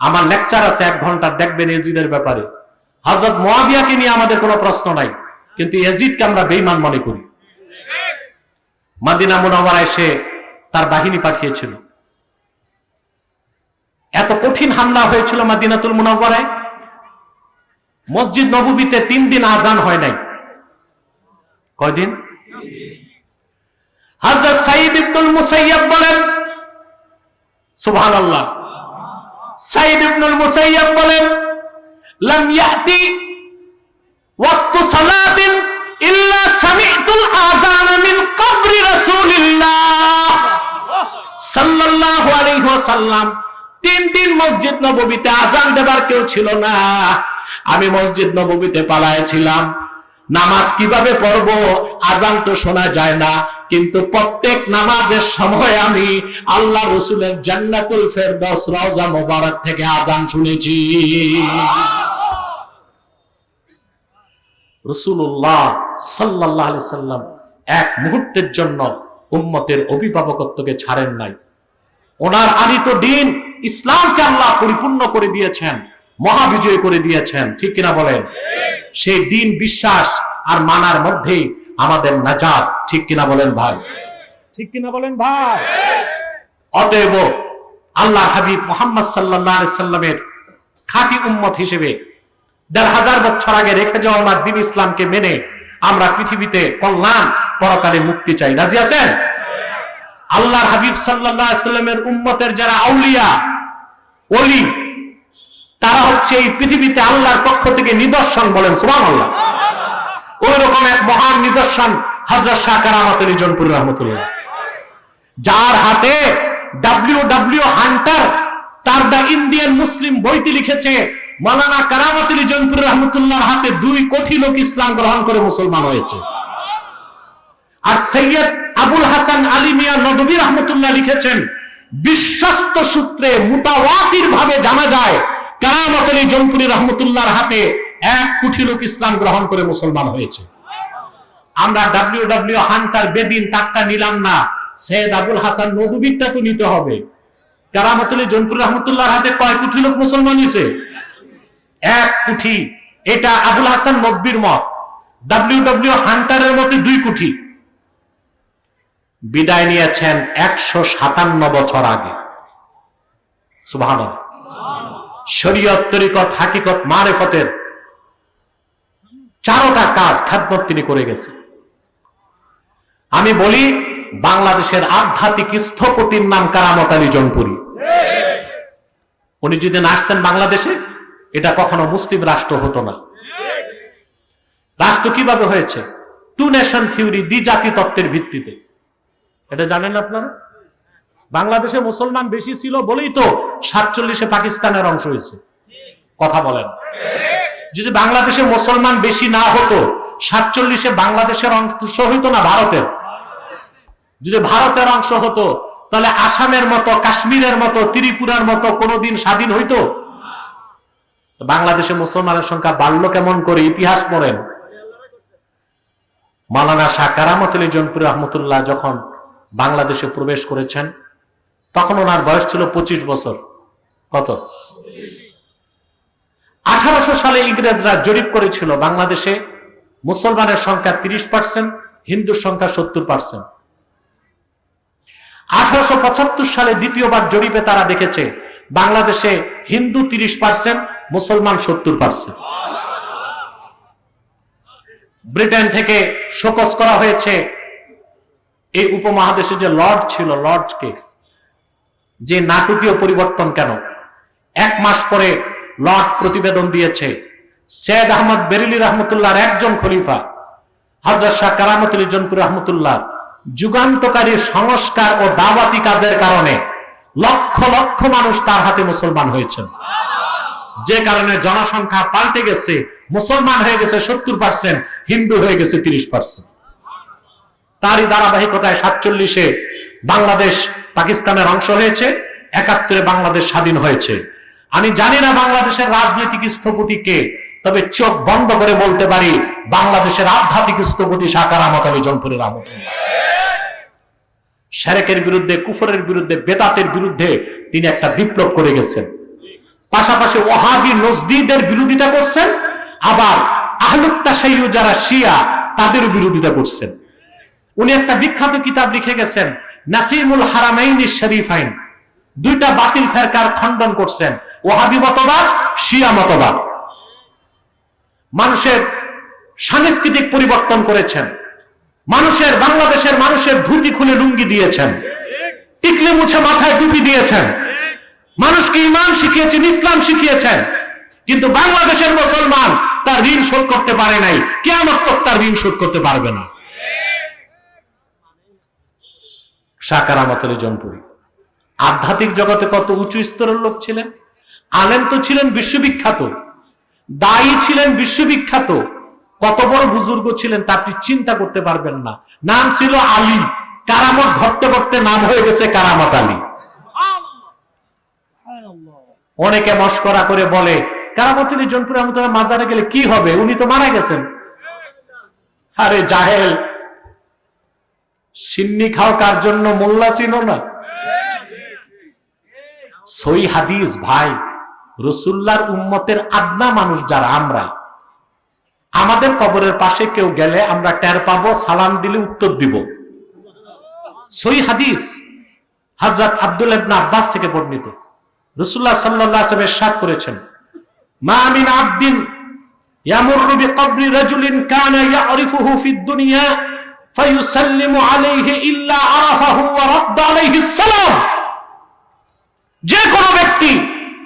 আমার লেকচার আছে 1 ঘন্টা, দেখবেন ইয়াজিদের ব্যাপারে। হযরত মুয়াবিয়াকে নিয়ে আমাদের কোনো প্রশ্ন নাই, কিন্তু ইয়াজিদকে আমরা বেঈমান মনে করি। মদিনা মুনাওয়ারায় সে তার বাহিনী পাঠিয়েছিল। এত কঠিন হামলা হয়েছিল মদিনাতুল মুনাওয়ারায়, মসজিদ নববীতে 3 দিন আজান হয় নাই। কয়দিন? হযরত সাঈদ ইবনুল মুসাইয়্যিব বলেন, সুবহানাল্লাহ, সাঈদ ইবনুল মুসাইয়্যিব বলেন, লাম ইয়াতি ওয়াক্তু সালাতিন ইল্লা সামি'তুল আযান মিন কবরি রাসূলিল্লাহ সাল্লাল্লাহু আলাইহি ওয়াসাল্লাম। 3 দিন মসজিদ নববীতে আযান দেবার কেউ ছিল না, আমি মসজিদ নববীতে পালায়েছিলাম। নামাজ কিভাবে পড়বো, আযান তো শোনা যায় না, কিন্তু প্রত্যেক নামাজের সময় আমি আল্লাহ রাসূলের জান্নাতুল ফেরদাউস রওজা মোবারক থেকে আযান শুনেছি। রাসূলুল্লাহ সাল্লাল্লাহু আলাইহি সাল্লাম এক মুহূর্তের জন্য উম্মতের অভিভাবকত্বকে ছাড়েন নাই। ওনার আনিত দ্বীন ইসলামকে আল্লাহ পরিপূর্ণ করে দিয়েছেন, মহাবিজয় করে দিয়েছেন, ঠিক কিনা বলেন? সেই দ্বীন বিশ্বাস আর মানার মধ্যেই আমাদের নাজাত, ঠিক কিনা বলেন ভাই? ঠিক কিনা বলেন ভাই? অতএব আল্লাহ হাবিব মুহাম্মদ সাল্লাল্লাহু আলাইহি সাল্লামের খাঁটি উম্মত হিসেবে ১৫০০ বছর আগে রেখে যাওয়া আমার দ্বীন ইসলামকে মেনে আমরা পৃথিবীতে কল্যাণ, পরকালে মুক্তি চাই। রাজি আছেন? আল্লাহর হাবিব সাল্লাল্লাহু আলাইহি সাল্লামের উম্মতের যারা আউলিয়া ওলি, তারা হচ্ছে এই পৃথিবীতে আল্লাহর পক্ষ থেকে নিদর্শন, বলেন সুবহানাল্লাহ। ওই রকম এক মহান নিদর্শন হযরত শাহ কারামত আলী জৌনপুরী রাহমাতুল্লাহ, যার হাতে ডব্লিউ হান্টার তার দ্য ইন্ডিয়ান মুসলিম বইটি লিখেছে। মাওলানা কারামত আলী জৌনপুরী রাহমাতুল্লাহর হাতে 2 কোটি লোক ইসলাম গ্রহণ করে মুসলমান হয়েছে। আর সৈয়দ আবুল হাসান আলী মিয়া নদভী রাহমাতুল্লাহ লিখেছেন, বিশ্বস্ত সূত্রে মুতাওয়াতির ভাবে জানা যায় কারামত আলী জৌনপুরী রাহমাতুল্লাহর হাতে 1 কোটি লোক ইসলাম গ্রহণ করে মুসলমান হয়েছে। আমরা ডব্লিউ হান্টার বেদিন তাকটা নিলাম না, সৈয়দ আবুল হাসান নদভীরটা তো নিতে হবে। কারামত আলী জৌনপুরী রাহমাতুল্লাহর হাতে কয় কোটি লোক মুসলমান হয়েছে? 1 কোটি। এটা আবুল হাসান নদভীর মত। ডব্লিউ হান্টারের মতে 2 কোটি। বিদায় নিয়েছেন 157 বছর আগে। সুবহানাল্লাহ। শরীয়ত, তরিকত, হাকিকত, মারিফতের 4টা কাজ খেদমত তিনি করে গেছেন। আমি বলি, বাংলাদেশের আধ্যাত্মিক স্থপতির নাম কারামত আলী জৌনপুরী। উনি যদি না আসতেন বাংলাদেশে, এটা কখনো মুসলিম রাষ্ট্র হতো না। রাষ্ট্র কিভাবে হয়েছে? 2 নেশন থিওরি, দ্বিজাতি তত্ত্বের ভিত্তিতে। এটা জানেন আপনারা? বাংলাদেশে মুসলমান বেশি ছিল বলেই তো 47-এ পাকিস্তানের অংশ হয়েছে। কথা বলেন। যদি বাংলাদেশে মুসলমান বেশি না হতো, 47-এ বাংলাদেশের অংশ হইতো না ভারতের। যদি ভারতের অংশ হতো, তাহলে আসামের মতো, কাশ্মীরের মতো, ত্রিপুরার মতো কোনোদিন স্বাধীন হইতো? বাংলাদেশে মুসলমানের সংখ্যা বাড়লো কেমন করে? ইতিহাস পড়েন। মাওলানা শাহ কারামত আলী জৌনপুরী রাহমাতুল্লাহ যখন বাংলাদেশে প্রবেশ করেছেন, তখন ওনার বয়স ছিল 25 বছর। কত? 1800 সালে ইংরেজরা জরিপ করেছিল বাংলাদেশে মুসলমানের সংখ্যা 30%, হিন্দুর সংখ্যা 70%। 1875 সালে দ্বিতীয়বার জরিপে তারা দেখেছে বাংলাদেশে হিন্দু 30%, মুসলমান 70%। ব্রিটেন থেকে শোকজ করা হয়েছে এই উপমহাদেশে যে লর্ড ছিল, লর্ডকে, যে নাটকীয় পরিবর্তন কেন। 1 মাস পরে লর্ড প্রতিবেদন দিয়েছে সৈয়দ আহমদ বেরেলী রহমতুল্লাহর একজন খলিফা হযরত শাহ কারামত আলী জৌনপুরী রহমতুল্লাহ যুগান্তকারী সংস্কার ও দাওয়াতি কাজের কারণে লক্ষ লক্ষ মানুষ তার হাতে মুসলমান হয়েছেন, যে কারণে জনসংখ্যা পাল্টে গেছে, মুসলমান হয়ে গেছে 70%, হিন্দু হয়ে গেছে 30%। তারই ধারাবাহিকতায় 47-এ বাংলাদেশ পাকিস্তানের অংশ হয়েছে, 71-এ বাংলাদেশ স্বাধীন হয়েছে। আমি জানি না বাংলাদেশের রাজনৈতিক স্থপতি কে, তবে চোখ বন্ধ করে বলতে পারি বাংলাদেশের আধ্যাত্মিক স্থপতি শাহ কারামত আলী জৌনপুরী রহমতুল্লাহ। শিরকের বিরুদ্ধে, কুফরের বিরুদ্ধে, বেদাতের বিরুদ্ধে তিনি একটা বিপ্লব করে গেছেন। পাশাপাশি ওয়াহাবি নজদীদের বিরোধিতা করছেন, আবার আহলুত তাশাইয়্যু যারা শিয়া তাদের বিরোধিতা করছেন। উনি একটা বিখ্যাত কিতাব লিখে গেছেন নাসিমুল হারামাইন শরীফাইন, 2টা বাতিল ফেরকার খণ্ডন করছেন, ওয়াহাবি মতবাদ, শিয়া মতবাদ। মানুষের সাংস্কৃতিক পরিবর্তন করেছেন, বাংলাদেশের মানুষের ধুতি খুলে লুঙ্গি দিয়েছেন, টিকলি মুছে মাথায় টুপি দিয়েছেন, মানুষকে ঈমান শিখিয়েছেন, ইসলাম শিখিয়েছেন। কিন্তু বাংলাদেশের মুসলমান তার ঋণ শোধ করতে পারে নাই, কিয়ামত তক তার ঋণ শোধ করতে পারবে না। শাহ কারামত আলী জৌনপুরী আধ্যাত্মিক জগতে কত উঁচু স্তরের লোক ছিলেন। আলেম তো ছিলেন বিশ্ববিখ্যাত, দায়ী ছিলেন বিশ্ববিখ্যাত, কত বড় বুজুর্গ ছিলেন তা আপনি চিন্তা করতে পারবেন না। নাম ছিল আলী, কারামত ঘটতে ঘটতে নাম হয়ে গেছে কারামত আলী। অনেকে মস্করা করে বলে কারামত আলী জৌনপুরী রহমতুল্লাহ মাজারে গেলে কি হবে, উনি তো মারা গেছেন। আরে জাহেল, সিন্নি খাও কার জন্য, মোল্লা চিনো না? সই হাদিস ভাই, রাসূলুল্লাহর উম্মতের আদনা মানুষ যারা আমরা, আমাদের কবরের পাশে কেউ গেলে আমরা টের পাবো, সালাম দিলে উত্তর দিব। সই হাদিস হযরত আব্দুল্লাহ ইবনে আব্বাস থেকে বর্ণিত, রাসূলুল্লাহ সাল্লাল্লাহু আলাইহি ওয়াসাল্লাম ইরশাদ করেছেন, মা মিন আবদিন ইয়ামুরু বিকবরি রাজুলিন কানা ইয়ারিফুহু ফিদ দুনিয়া ফায়ুসাল্লিমু আলাইহি ইল্লা আরাফাহু ওয়া রাদ্দা আলাইহিস সালাম। যে কোনো ব্যক্তি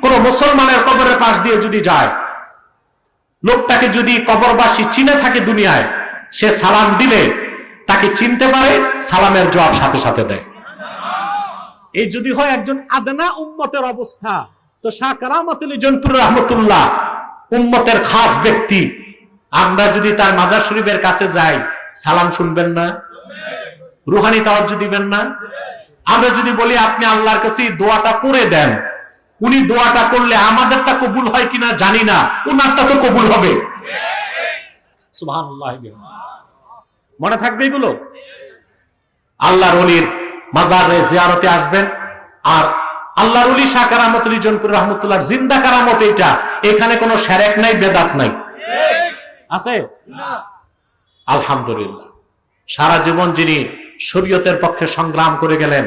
কোন মুসলমানের কবরের পাশ দিয়ে যদি যায়, লোকটাকে যদি কবরবাসী চিনে থাকে দুনিয়ায়, সে সালাম দিলে তাকে চিনতে পারে, সালামের জবাব সাথে সাথে দেয়। এই যদি হয় একজন আদনা উম্মতের অবস্থা, তো শাহ কারামত আলী জৌনপুরী রহমতুল্লাহ উম্মতের খাস ব্যক্তি। আমরা যদি তার মাজার শরীফের কাছে যাই, সালাম শুনবেন না? রুহানি তাওয়াজ্জু দিবেন না? আমরা যদি বলি আপনি আল্লাহর কাছে দোয়াটা করে দেন, উনি দোয়াটা করলে আমাদেরটা কবুল হয় কিনা জানি না, উনারটা তো কবুল হবে। সুবহানাল্লাহ। মনে থাকবে এগুলো। আল্লাহর ওলির মাজারে জিয়ারতে আসবেন, আর আল্লাহর ওলি শাহ কারামত আলী জৌনপুরী রহমতুল্লাহর জিন্দা কারামত এটা, এখানে কোনো শিরক নাই, বেদাত নাই, আছে? আলহামদুলিল্লাহ। সারা জীবন যিনি শরীয়তের পক্ষে সংগ্রাম করে গেলেন,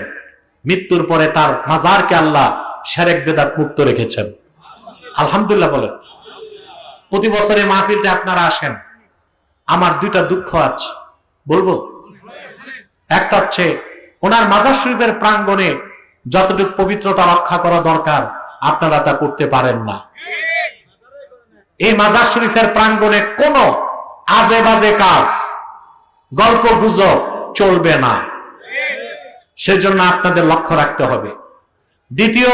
মৃত্যুর পরে তার মাজারকে আল্লাহ শিরক বেদাত মুক্ত রেখেছেন। আলহামদুলিল্লাহ বলেন। প্রতি বছরে মাহফিলতে আপনারা আসেন, আমার 2টা দুঃখ আছে, বলবো? একটা হচ্ছে ওনার মাজার শরীফের প্রাঙ্গণে যতটুকু পবিত্রতা রক্ষা করা দরকার আপনারা তা করতে পারেন না। এই মাজার শরীফের প্রাঙ্গণে কোনো আজে বাজে কাজ, গল্প গুজব চলবে না, সেজন্য আপনাদের লক্ষ্য রাখতে হবে। দ্বিতীয়,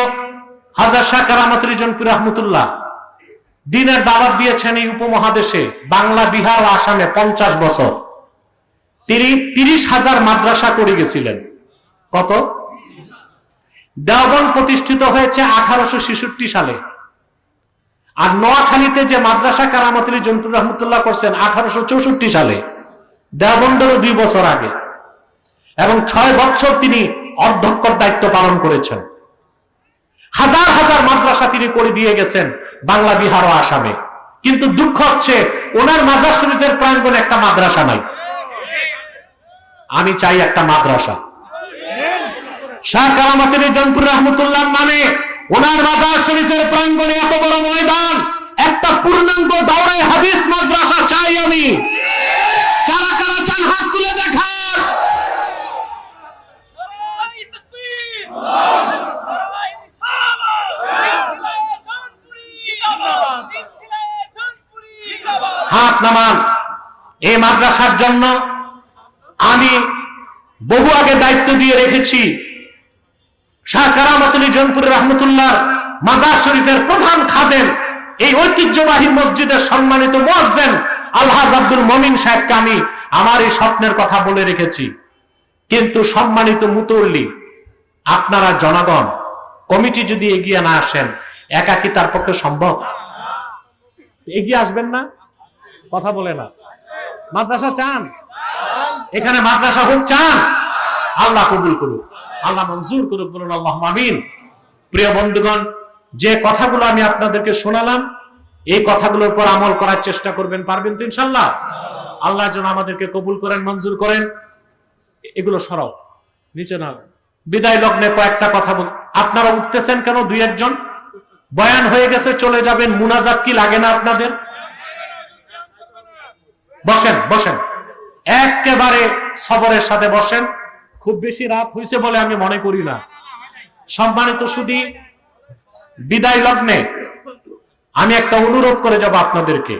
হযরত শাহ কারামত আলী জৌনপুরী রহমতুল্লাহ দ্বীনের দাওয়াত দিয়েছেন এই উপমহাদেশে, বাংলা, বিহার ও আসামে 50 বছর। তিনি 30,000 মাদ্রাসা করে গেছিলেন। কত? দেওবন্দ প্রতিষ্ঠিত হয়েছে 1866 সালে, আর নোয়াখালীতে যে মাদ্রাসা কারামত আলী জৌনপুরী রহমতুল্লাহ করছেন 1864 সালে, দেওবন্দেরও 2 বছর আগে। এবং 6 বছর তিনি অধ্যক্ষর দায়িত্ব পালন করেছেন। হাজার হাজার মাদ্রাসা তিনি করে দিয়ে গেছেন বাংলা, বিহার ও আসামে। কিন্তু দুঃখ হচ্ছে ওনার মাজার শরীফের প্রাঙ্গণে একটা মাদ্রাসা নাই। আমি চাই একটা মাদ্রাসা। শাহ কারামাতুল জনপুর রহমতুল্লাহ নামে ওনার মাজার শরীফের প্রাঙ্গণে এত বড় ময়দান, একটা পূর্ণাঙ্গ দাওরায়ে হাদিস মাদ্রাসা চাই আমি। কারা কারা চান হাত তুলে দেখান। হাত নামান। এই মাদ্রাসার জন্য আমি বহু আগে দায়িত্ব দিয়ে রেখেছি। শাহ কারামাতুল জনপুর রহমতুল্লাহ মাজার শরীফের প্রধান খাদেম, এই ঐতিহ্যবাহী মসজিদের সম্মানিত মুয়াজ্জিন আলহাজ আব্দুল মমিন সাহেবকে আমি আমার এই স্বপ্নের কথা বলে রেখেছি। কিন্তু সম্মানিত মুতল্লি, আপনারা জনগণ, কমিটি যদি এগিয়ে না আসেন, একা কি তার পক্ষে সম্ভব? এগিয়ে আসবেন না? কথা বলে না। মাদ্রাসা চান? এখানে মাদ্রাসা হোক চান? আল্লাহ কবুল করুক, আল্লাহ মঞ্জুর করুক, বলুন আল্লাহুম্মা আমিন। প্রিয় বন্ধুগণ, যে কথাগুলো আমি আপনাদেরকে শোনালাম, এই কথাগুলোর উপর আমল করার চেষ্টা করবেন। পারবেন তো ইনশাআল্লাহ? আল্লাহ যেন আমাদেরকে কবুল করেন, মঞ্জুর করেন। এগুলো সরাও, নিচে না। বিদায় লগ্নে কয়েকটা কথা বল। আপনারা উঠতেছেন কেন? দুই একজন বয়ান হয়ে গেছে, চলে যাবেন। মুনাজাত কি লাগে না আপনাদের? বসেন বসেন, একেবারে সবরের সাথে বসেন। খুব বেশি রাত হয়েছে বলে আমি মনে করি না। সম্মানিত সুধী, বিদায় লগ্নে আমি একটা অনুরোধ করে যাব আপনাদেরকে।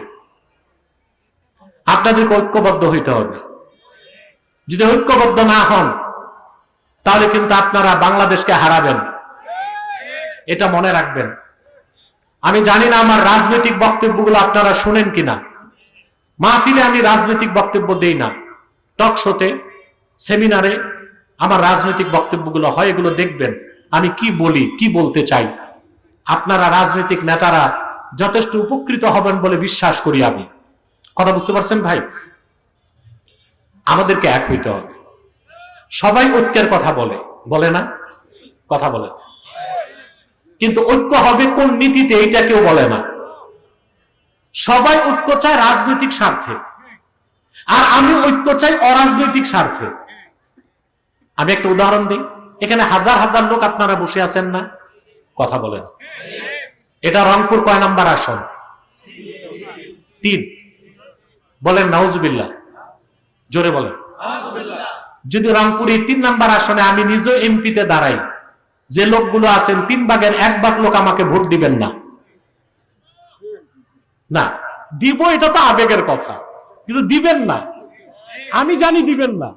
আপনাদেরকে ঐক্যবদ্ধ হইতে হবে। যদি ঐক্যবদ্ধ না হন, তাহলে কিন্তু আপনারা বাংলাদেশকে হারাবেন, এটা মনে রাখবেন। আমি জানি না আমার রাজনৈতিক বক্তব্যগুলো আপনারা শুনেন কিনা। মাহফিলে আমি রাজনৈতিক বক্তব্য দেই না, টক শোতে, সেমিনারে আমার রাজনৈতিক বক্তব্যগুলো হয়। এগুলো দেখবেন আমি কি বলি, কি বলতে চাই। আপনারা রাজনৈতিক নেতারা যথেষ্ট উপকৃত হবেন বলে বিশ্বাস করি আমি। কথা বুঝতে পারছেন ভাই? আমাদেরকে এক হইতে হবে। সবাই ঐক্যের কথা বলে, বলে না? কথা বলে, কিন্তু ঐক্য হবে কোন নীতিতে, এটা কেউ বলে না। সবাই ঐক্য চায় রাজনৈতিক স্বার্থে, আর আমি ঐক্য চাই অরাজনৈতিক স্বার্থে। আমি একটা উদাহরণ দিই। এখানে হাজার হাজার লোক আপনারা বসে আছেন না? কথা বলেন। এটা রংপুর কয় নাম্বার আসন? 3। বলেন নাউজুবিল্লাহ, জোরে বলেন। যদি রংপুরে 3 নাম্বার আসনে আমি নিজে এমপিতে দাঁড়াই, যে লোকগুলো আছেন 3 ভাগের 1 ভাগ লোক আমাকে ভোট দিবেন না। না, দিব, এটা তো আবেগের কথা, কিন্তু দিবেন না। আমি জানি দিবেন না।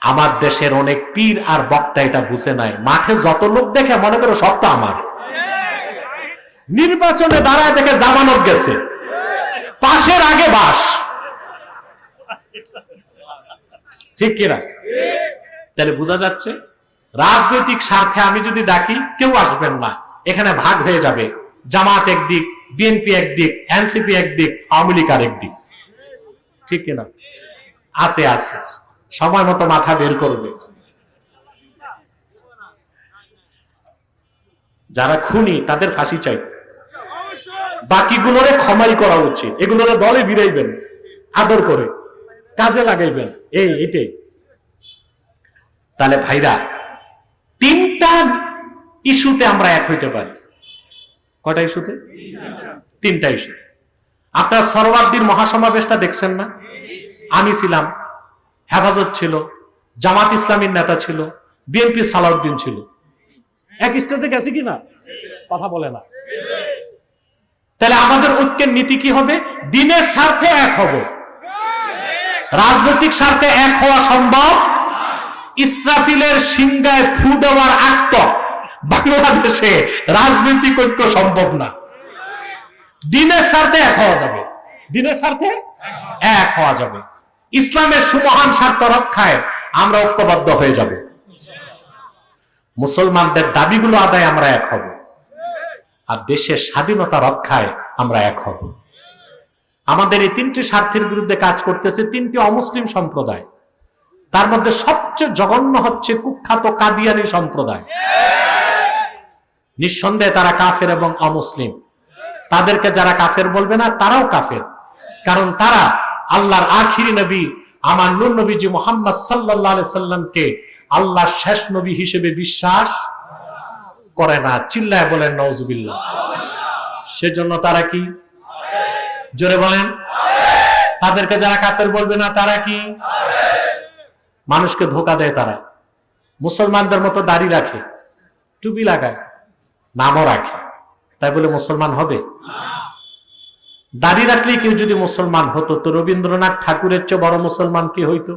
আমার দেশের অনেক পীর আর বক্তা এটা বুঝে নাই। মাঠে যত লোক দেখে মনে করে সব তো আমার। নির্বাচনে দাঁড়ায় দেখে জামানত গেছে, পাশের আগে বাস। ঠিক কিনা? তাহলে বোঝা যাচ্ছে রাজনৈতিক স্বার্থে আমি যদি ডাকি, কেউ আসবেন না। এখানে ভাগ হয়ে যাবে। জামাত একদিক, বিএনপি একদিক, এনসিপি একদিক, আওয়ামী লীগ আরেকদিক। ঠিক কিনা? আছে আছে, সময় মতো মাথা বের করবে। যারা খুনি তাদের ফাঁসি চাই, বাকিগুলোরে ক্ষমাই করা উচিত। এগুলোরে দলে বিরাইবেন, আদর করে কাজে লাগাইবেন, এটাই। তাহলে ভাইরা, 3টা ইস্যুতে আমরা এক হইতে পারি। কয়টা ইস্যুতে? 3টা ইস্যুতে। আপনারা সরওয়ার্দীর মহাসমাবেশটা দেখছেন না? আমি ছিলাম, হেফাজত ছিল, জামাত ইসলামীর নেতা ছিল, বিএনপি সালাউদ্দিন ছিল। এক স্টেজে গেছে কিনা? কথা বলে না। তাহলে আমাদের ঐক্যের নীতি কি হবে? দিনের স্বার্থে এক হব, রাজনৈতিক স্বার্থে এক হওয়া সম্ভব। ইসরাফিলের সিংহায় ফু দেওয়ার আগ বাংলাদেশে রাজনৈতিক ঐক্য সম্ভব না। দিনের স্বার্থে এক হওয়া যাবে, দিনের স্বার্থে এক হওয়া যাবে। ইসলামের সুমহান স্বার্থ রক্ষায় আমরা ঐক্যবদ্ধ হয়ে যাব। মুসলমানদের দাবিগুলো আদায় আমরা এক হব, আর দেশের স্বাধীনতা রক্ষায় আমরা এক হব। আমাদের এই 3টি স্বার্থের বিরুদ্ধে কাজ করতেছে 3টি অমুসলিম সম্প্রদায়। তার মধ্যে সবচেয়ে জঘন্য হচ্ছে কুখ্যাত কাদিয়ানী সম্প্রদায়। নিঃসন্দেহে তারা কাফের এবং অমুসলিম। তাদেরকে যারা কাফের বলবে না, তারাও কাফের। কারণ তারা আল্লাহর আখিরি নবী আমার নূর নবীজি মুহাম্মদ সাল্লাল্লাহু আলাইহি সাল্লামকে আল্লাহ শেষ নবী হিসেবে বিশ্বাস করে না। চিল্লায় বলেন নাউজুবিল্লাহ। সেজন্য তারা কি? জোরে বলেন। তাদেরকে যারা কাফের বলবে না তারা কি? মানুষকে ধোঁকা দেয় তারা। মুসলমানদের মতো দাড়ি রাখে, টুপি লাগায়, নামও রাখে, তাই বলে মুসলমান হবে? দাড়ি রাখলে কেউ যদি মুসলমান হতো তো রবীন্দ্রনাথ ঠাকুরের চেয়ে বড় মুসলমান কি হইতো?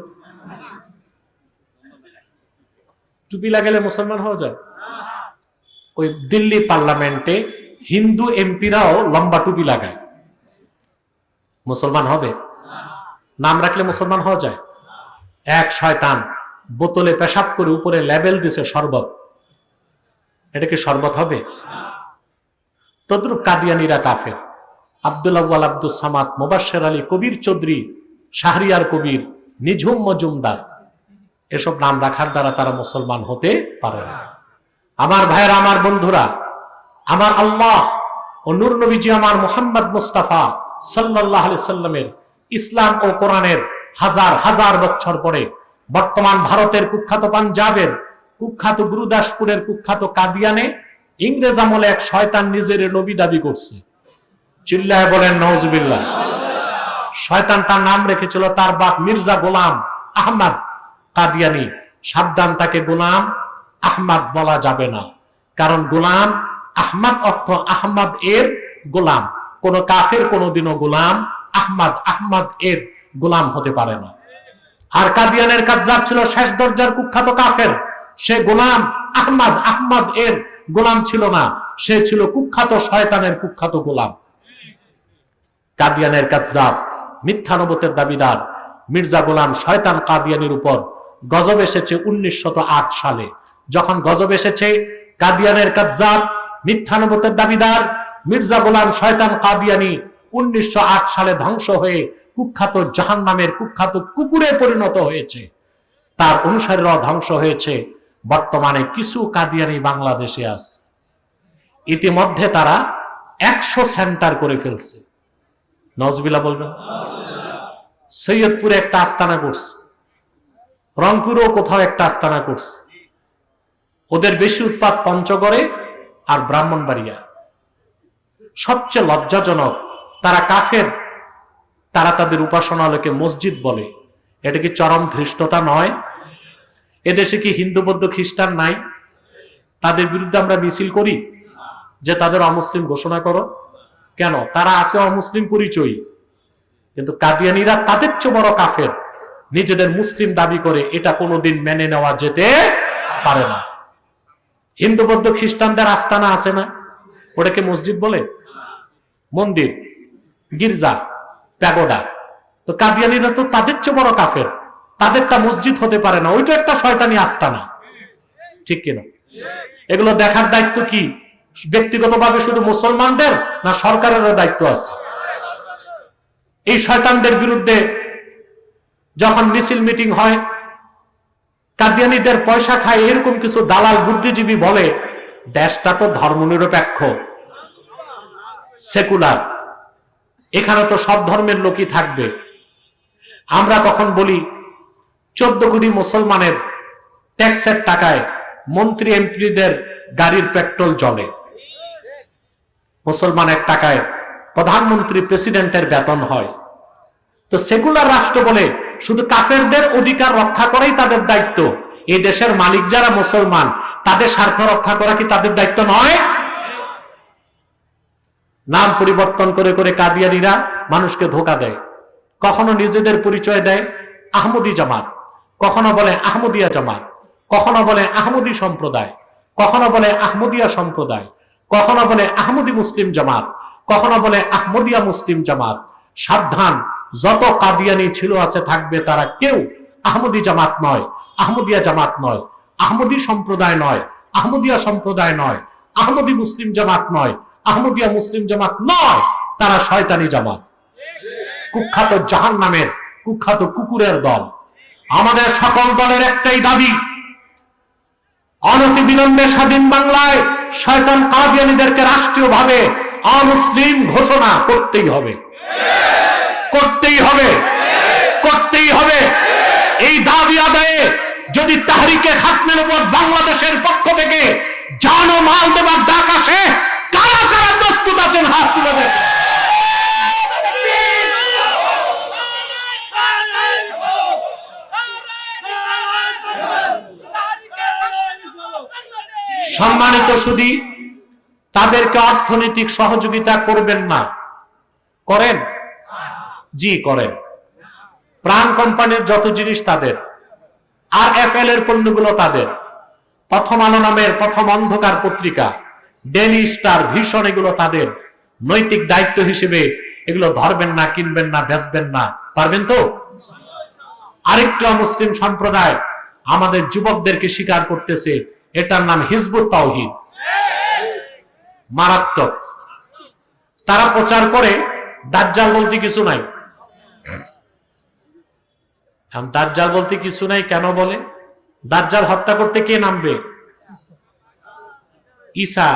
টুপি লাগালে মুসলমান হওয়া যায়? ওই দিল্লি পার্লামেন্টে হিন্দু এমপিরাও লম্বা টুপি লাগায়, মুসলমান হবে? নাম রাখলে মুসলমান হওয়া যায়? এক শয়তান বোতলে পেশাব করে উপরে লেবেল দিছে শরবত, এটা কি শরবত হবে? তদ্রুপ কাদিয়ানীরা কাফের। আব্দুল আউয়াল, আব্দুল সামাদ, মুবাশশির আলী, কবির চৌধুরী, শাহরিয়ার কবির, নিঝুম মজুমদার, এসব নাম রাখার দ্বারা তারা মুসলমান হতে পারে না। আমার ভাইয়েরা, আমার বন্ধুরা, আমার আল্লাহ ও নূর নবীজি আমার মুহাম্মদ মুস্তাফা সাল্লাল্লাহু আলাইহি সাল্লামের ইসলাম ও কোরআনের হাজার হাজার বছর পরে বর্তমান ভারতের কুখ্যাত পাঞ্জাবের কুখ্যাত গুরুদাসপুরের কুখ্যাত কাদিয়ানে ইংরেজ আমলে এক শয়তান নিজের নবী দাবি করছে। চিল্লায় বলেন নাউজুবিল্লাহ। শয়তান তার নাম রেখেছিল তার বাপ মির্জা গোলাম আহমদ কাদিয়ানী। সাবধান, তাকে গোলাম আহমদ বলা যাবে না, কারণ গোলাম আহমদ অর্থ আহমদ এর গোলাম। কোন কাফের কোনদিনও গোলাম আহমদ এর গোলাম হতে পারে না। আর কাদিয়ানের কাজ্জাব ছিল শেষ দরজার কুখ্যাত কাফের। সে গোলাম আহমদ এর গোলাম ছিল না, সে ছিল কুখ্যাত শয়তানের কুখ্যাত গোলাম। কাদিয়ানের কাজ্জাব, মিথ্যা নবুয়তের দাবিদার মির্জা গোলাম শয়তান কাদিয়ানির উপর গজব এসেছে 1908 সালে। যখন গজব এসেছে, কাদিয়ানের কাজ্জাব, মিথ্যা নবুয়তের দাবিদার মির্জা গোলাম শয়তান কাদিয়ানি 1908 সালে ধ্বংস হয়ে কুখ্যাত জাহান্নামের কুখ্যাত কুকুরে পরিণত হয়েছে। তার অনুসারীরাও ধ্বংস হয়েছে। বর্তমানে কিছু কাদিয়ানি বাংলাদেশে আছে। ইতিমধ্যে তারা 100 সেন্টার করে ফেলছে। নাউজুবিল্লাহ বলবেন। সৈয়দপুরে একটা আস্তানা করছে, রংপুরেও কোথাও একটা আস্তানা করছে। ওদের বেশি উৎপাত পঞ্চগড়ে আর ব্রাহ্মণবাড়িয়া। সবচেয়ে লজ্জাজনক, তারা কাফের, তারা তাদের উপাসনালয়কে মসজিদ বলে। এটা কি চরম ধৃষ্টতা নয়? এদেশে কি হিন্দু, বৌদ্ধ, খ্রিস্টান নাই? তাদের বিরুদ্ধে আমরা মিছিল করি যে তাদের অমুসলিম ঘোষণা করো। কেন? তারা আছে অমুসলিম পরিচয়, কিন্তু কাদিয়ানীরা তাদের চেয়ে বড় কাফের, নিজেদের মুসলিম দাবি করে। এটা কোনোদিন মেনে নেওয়া যেতে পারে না। হিন্দু, বৌদ্ধ, খ্রিস্টানদের আস্তানা আছে না, ওটাকে মসজিদ বলে? মন্দির, গির্জা, প্যাগোডা। তো কাদিয়ানীরা তো তাদের চেয়ে বড় কাফের, তাদেরটা মসজিদ হতে পারে না, ওইটা একটা শয়তানি আস্তানা। ঠিক কিনা? এগুলো দেখার দায়িত্ব কি ব্যক্তিগতভাবে শুধু মুসলমানদের, না সরকারেরও দায়িত্ব আছে? এই শয়তানদের বিরুদ্ধে যখন মিছিল মিটিং হয়, কাদিয়ানীদের পয়সা খায় এরকম কিছু দালাল বুদ্ধিজীবী বলে দেশটা তো ধর্মনিরপেক্ষ, সেকুলার, এখানে তো সব ধর্মের লোকই থাকবে। আমরা তখন বলি 14 কোটি মুসলমানের ট্যাক্সের টাকায় মন্ত্রী এমপিদের গাড়ির পেট্রোল জ্বলে, মুসলমানের টাকায় প্রধানমন্ত্রী প্রেসিডেন্টের বেতন হয়। তো সেকুলার রাষ্ট্র বলে শুধু কাফেরদের অধিকার রক্ষা করাই তাদের দায়িত্ব। এই দেশের মালিক যারা মুসলমান, তাদের স্বার্থ রক্ষা করা কি তাদের দায়িত্ব নয়? নাম পরিবর্তন করে করে কাদিয়ানীরা মানুষকে ধোঁকা দেয়। কখনো নিজেদের পরিচয় দেয় আহমদী জামাত, কখনো বলে আহমদিয়া জামাত, কখনো বলে আহমদী সম্প্রদায়, কখনো বলে আহমদিয়া সম্প্রদায়, কখনো বলে আহমদী মুসলিম জামাত, কখনো বলে আহমদিয়া মুসলিম জামাত। সাবধান, যত কাদিয়ানি ছিল আছে থাকবে, তারা কেউ আহমদী জামাত নয়, আহমদিয়া জামাত নয়, আহমদী সম্প্রদায় নয়, আহমদিয়া সম্প্রদায় নয়, আহমদী মুসলিম জামাত নয়, আহমদিয়া মুসলিম জামাত নয়, তারা শয়তানি জামাত, কুখ্যাত জাহান্নামের কুখ্যাত কুকুরের দল। আমাদের সকল দলের একটাই দাবি, অনতিবিলম্বে স্বাধীন বাংলায় শয়তান কাদিয়ানীদেরকে রাষ্ট্রীয়ভাবে অমুসলিম ঘোষণা করতেই হবে, করতেই হবে, করতেই হবে। এই দাবি আদায়ে যদি তাহরিকে খাতমে নবুয়ত বাংলাদেশের পক্ষ থেকে জান ও মাল দেবার ডাক আসে, কারা কারা প্রস্তুত আছেন হাত তুলে দেন। সম্মানিত সুধী, তাদেরকে অর্থনৈতিক সহযোগিতা করবেন না? করেন? জি করেন। প্রাণ কোম্পানির যত জিনিস তাদের, আর এফএল এর পণ্যগুলো তাদের, প্রথম আলো নামের প্রথম অন্ধকার পত্রিকা, ডেইলি স্টার, ভিশন, এগুলো তাদের। নৈতিক দায়িত্ব হিসেবে এগুলো ধরবেন না, কিনবেন না, বেচবেন না। পারবেন তো? আরেকটা মুসলিম সম্প্রদায় আমাদের যুবকদেরকে স্বীকার করতেছে, এটার নাম হিজবুত তাওহীদ। মারাত্মক। তারা প্রচার করে দাজ্জাল বলতে কিছু নাই। দাজ্জাল বলতে কিছু নাই কেন বলে? দাজ্জাল হত্যা করতে কে নামবে? ঈসা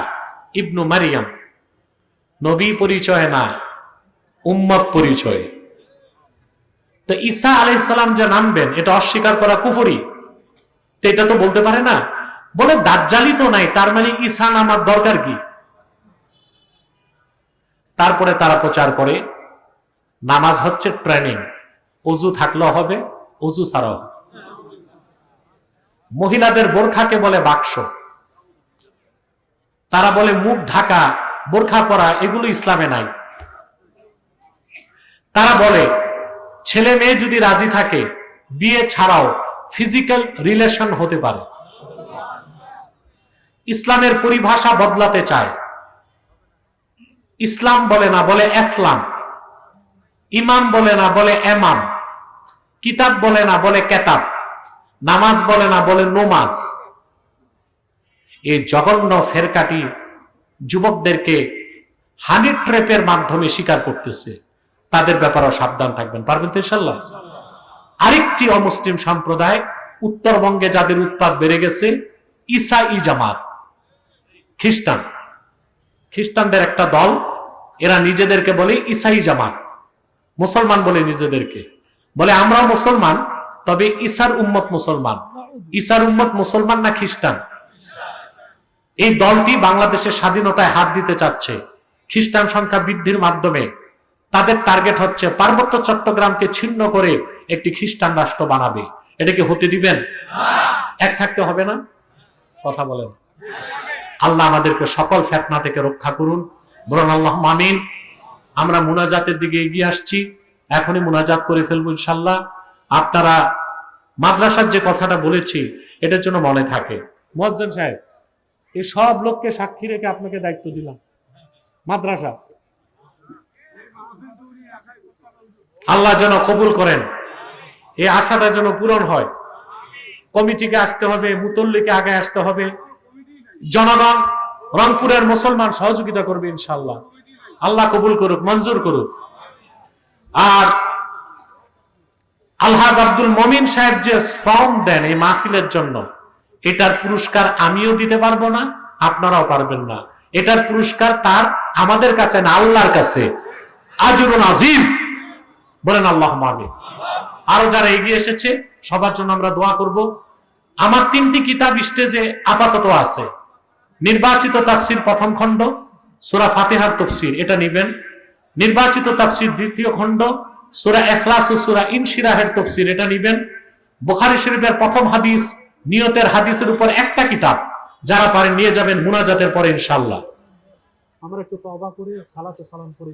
ইবনু মারিয়াম। নবী পরিচয় না, উম্মত পরিচয়। তো ঈসা আলাইহিস সালাম যে নামবেন, এটা অস্বীকার করা কুফরি। তো এটা তো বলতে পারে না। বলে দাজ্জালই তো নাই, তার মানে ঈসা নামার দরকার কি? তারপরে তারা প্রচার করে নামাজ হচ্ছে ট্রেনিং, ওযু থাকলেও হবে, ওযু ছাড়াও হবে। মহিলাদের বোরখাকে বলে বাক্স। তারা বলে মুখ ঢাকা, বোরখা পরা, এগুলো ইসলামে নাই। তারা বলে ছেলে মেয়ে যদি রাজি থাকে, বিয়ে ছাড়াও ফিজিক্যাল রিলেশন হতে পারে। ইসলামের পরিভাষা বদলাতে চায়। ইসলাম বলে না, বলে ইসলাম। ইমাম বলে না, বলে এমাম। কিতাব বলে না, বলে কেতাব। নামাজ বলে না, বলে নমাজ। এই জঘন্য ফেরকাটি যুবকদেরকে হানি ট্র্যাপের মাধ্যমে শিকার করতেছে। তাদের ব্যাপারেও সাবধান থাকবেন। পারবেন তো ইনশাআল্লাহ? আরেকটি অমুসলিম সম্প্রদায় উত্তরবঙ্গে, যাদের উৎপাত বেড়ে গেছে, ঈসাই জামাত। খ্রিস্টান, খ্রিস্টানদের একটা দল, এরা নিজেদেরকে বলে ঈসাই জামাত। মুসলমান বলে নিজেদেরকে, বলে আমরাও মুসলমান, তবে ঈসার উম্মত মুসলমান। ঈসার উম্মত মুসলমান না খ্রিস্টান? এই দলটি বাংলাদেশের স্বাধীনতায় হাত দিতে চাচ্ছে খ্রিস্টান সংখ্যা বৃদ্ধির মাধ্যমে। তাদের টার্গেট হচ্ছে পার্বত্য চট্টগ্রামকে ছিন্ন করে একটি খ্রিস্টান রাষ্ট্র বানাবে। এটাকে হতে দিবেন? এক থাকতে হবে না? কথা বলেন। আল্লাহ আমাদেরকে সকল ফিতনা থেকে রক্ষা করুন। বলুন আল্লাহুম্মা আমিন। আমরা মুনাজাতের দিকে এগিয়ে আসছি, এখনই মুনাজাত করে ফেলবো ইনশাআল্লাহ। আপনারা মাদ্রাসার যে কথাটা বলেছি, এটার জন্য মনে থাকে। মুয়াজ্জিন সাহেব, এই সব লোককে সাক্ষী রেখে আপনাকে দায়িত্ব দিলাম। মাদ্রাসা আল্লাহ যেন কবুল করেন, এই আশাটা যেন পূরণ হয়। কমিটিকে আসতে হবে, মুতল্লিকে আগে আসতে হবে, জনগণ, রংপুরের মুসলমান সহযোগিতা করবে ইনশাআল্লাহ। আল্লাহ কবুল করুক, মঞ্জুর করুক। আর আলহাজ আব্দুল মমিন সাহেব যে শ্রম দেন এই মাহফিলের জন্য, এটার পুরস্কার আমিও দিতে পারবো না, আপনারাও পারবেন না। এটার পুরস্কার তার, আমাদের কাছে না, আল্লাহর কাছে। আজরুন আযীম। বলেন আল্লাহুম্মা আমিন। আরো যারা এগিয়ে এসেছে সবার জন্য আমরা দোয়া করব। আমার 3টি কিতাব স্টেজে আপাতত আছে। নির্বাচিত তাফসীর প্রথম খণ্ড, সূরা ফাতিহার তাফসীর, এটা নেবেন। নির্বাচিত তাফসীর দ্বিতীয় খণ্ড, সূরা ইখলাস ও সূরা ইনশিরাহের তাফসীর, এটা নেবেন। বুখারী শরীফের প্রথম হাদিস, নিয়তের হাদিসের উপর একটা কিতাব, যারা পারেন নিয়ে যাবেন মুনাজাতের পরে ইনশাআল্লাহ। আমরা একটু তওবা করে সালাতে সালাম করি।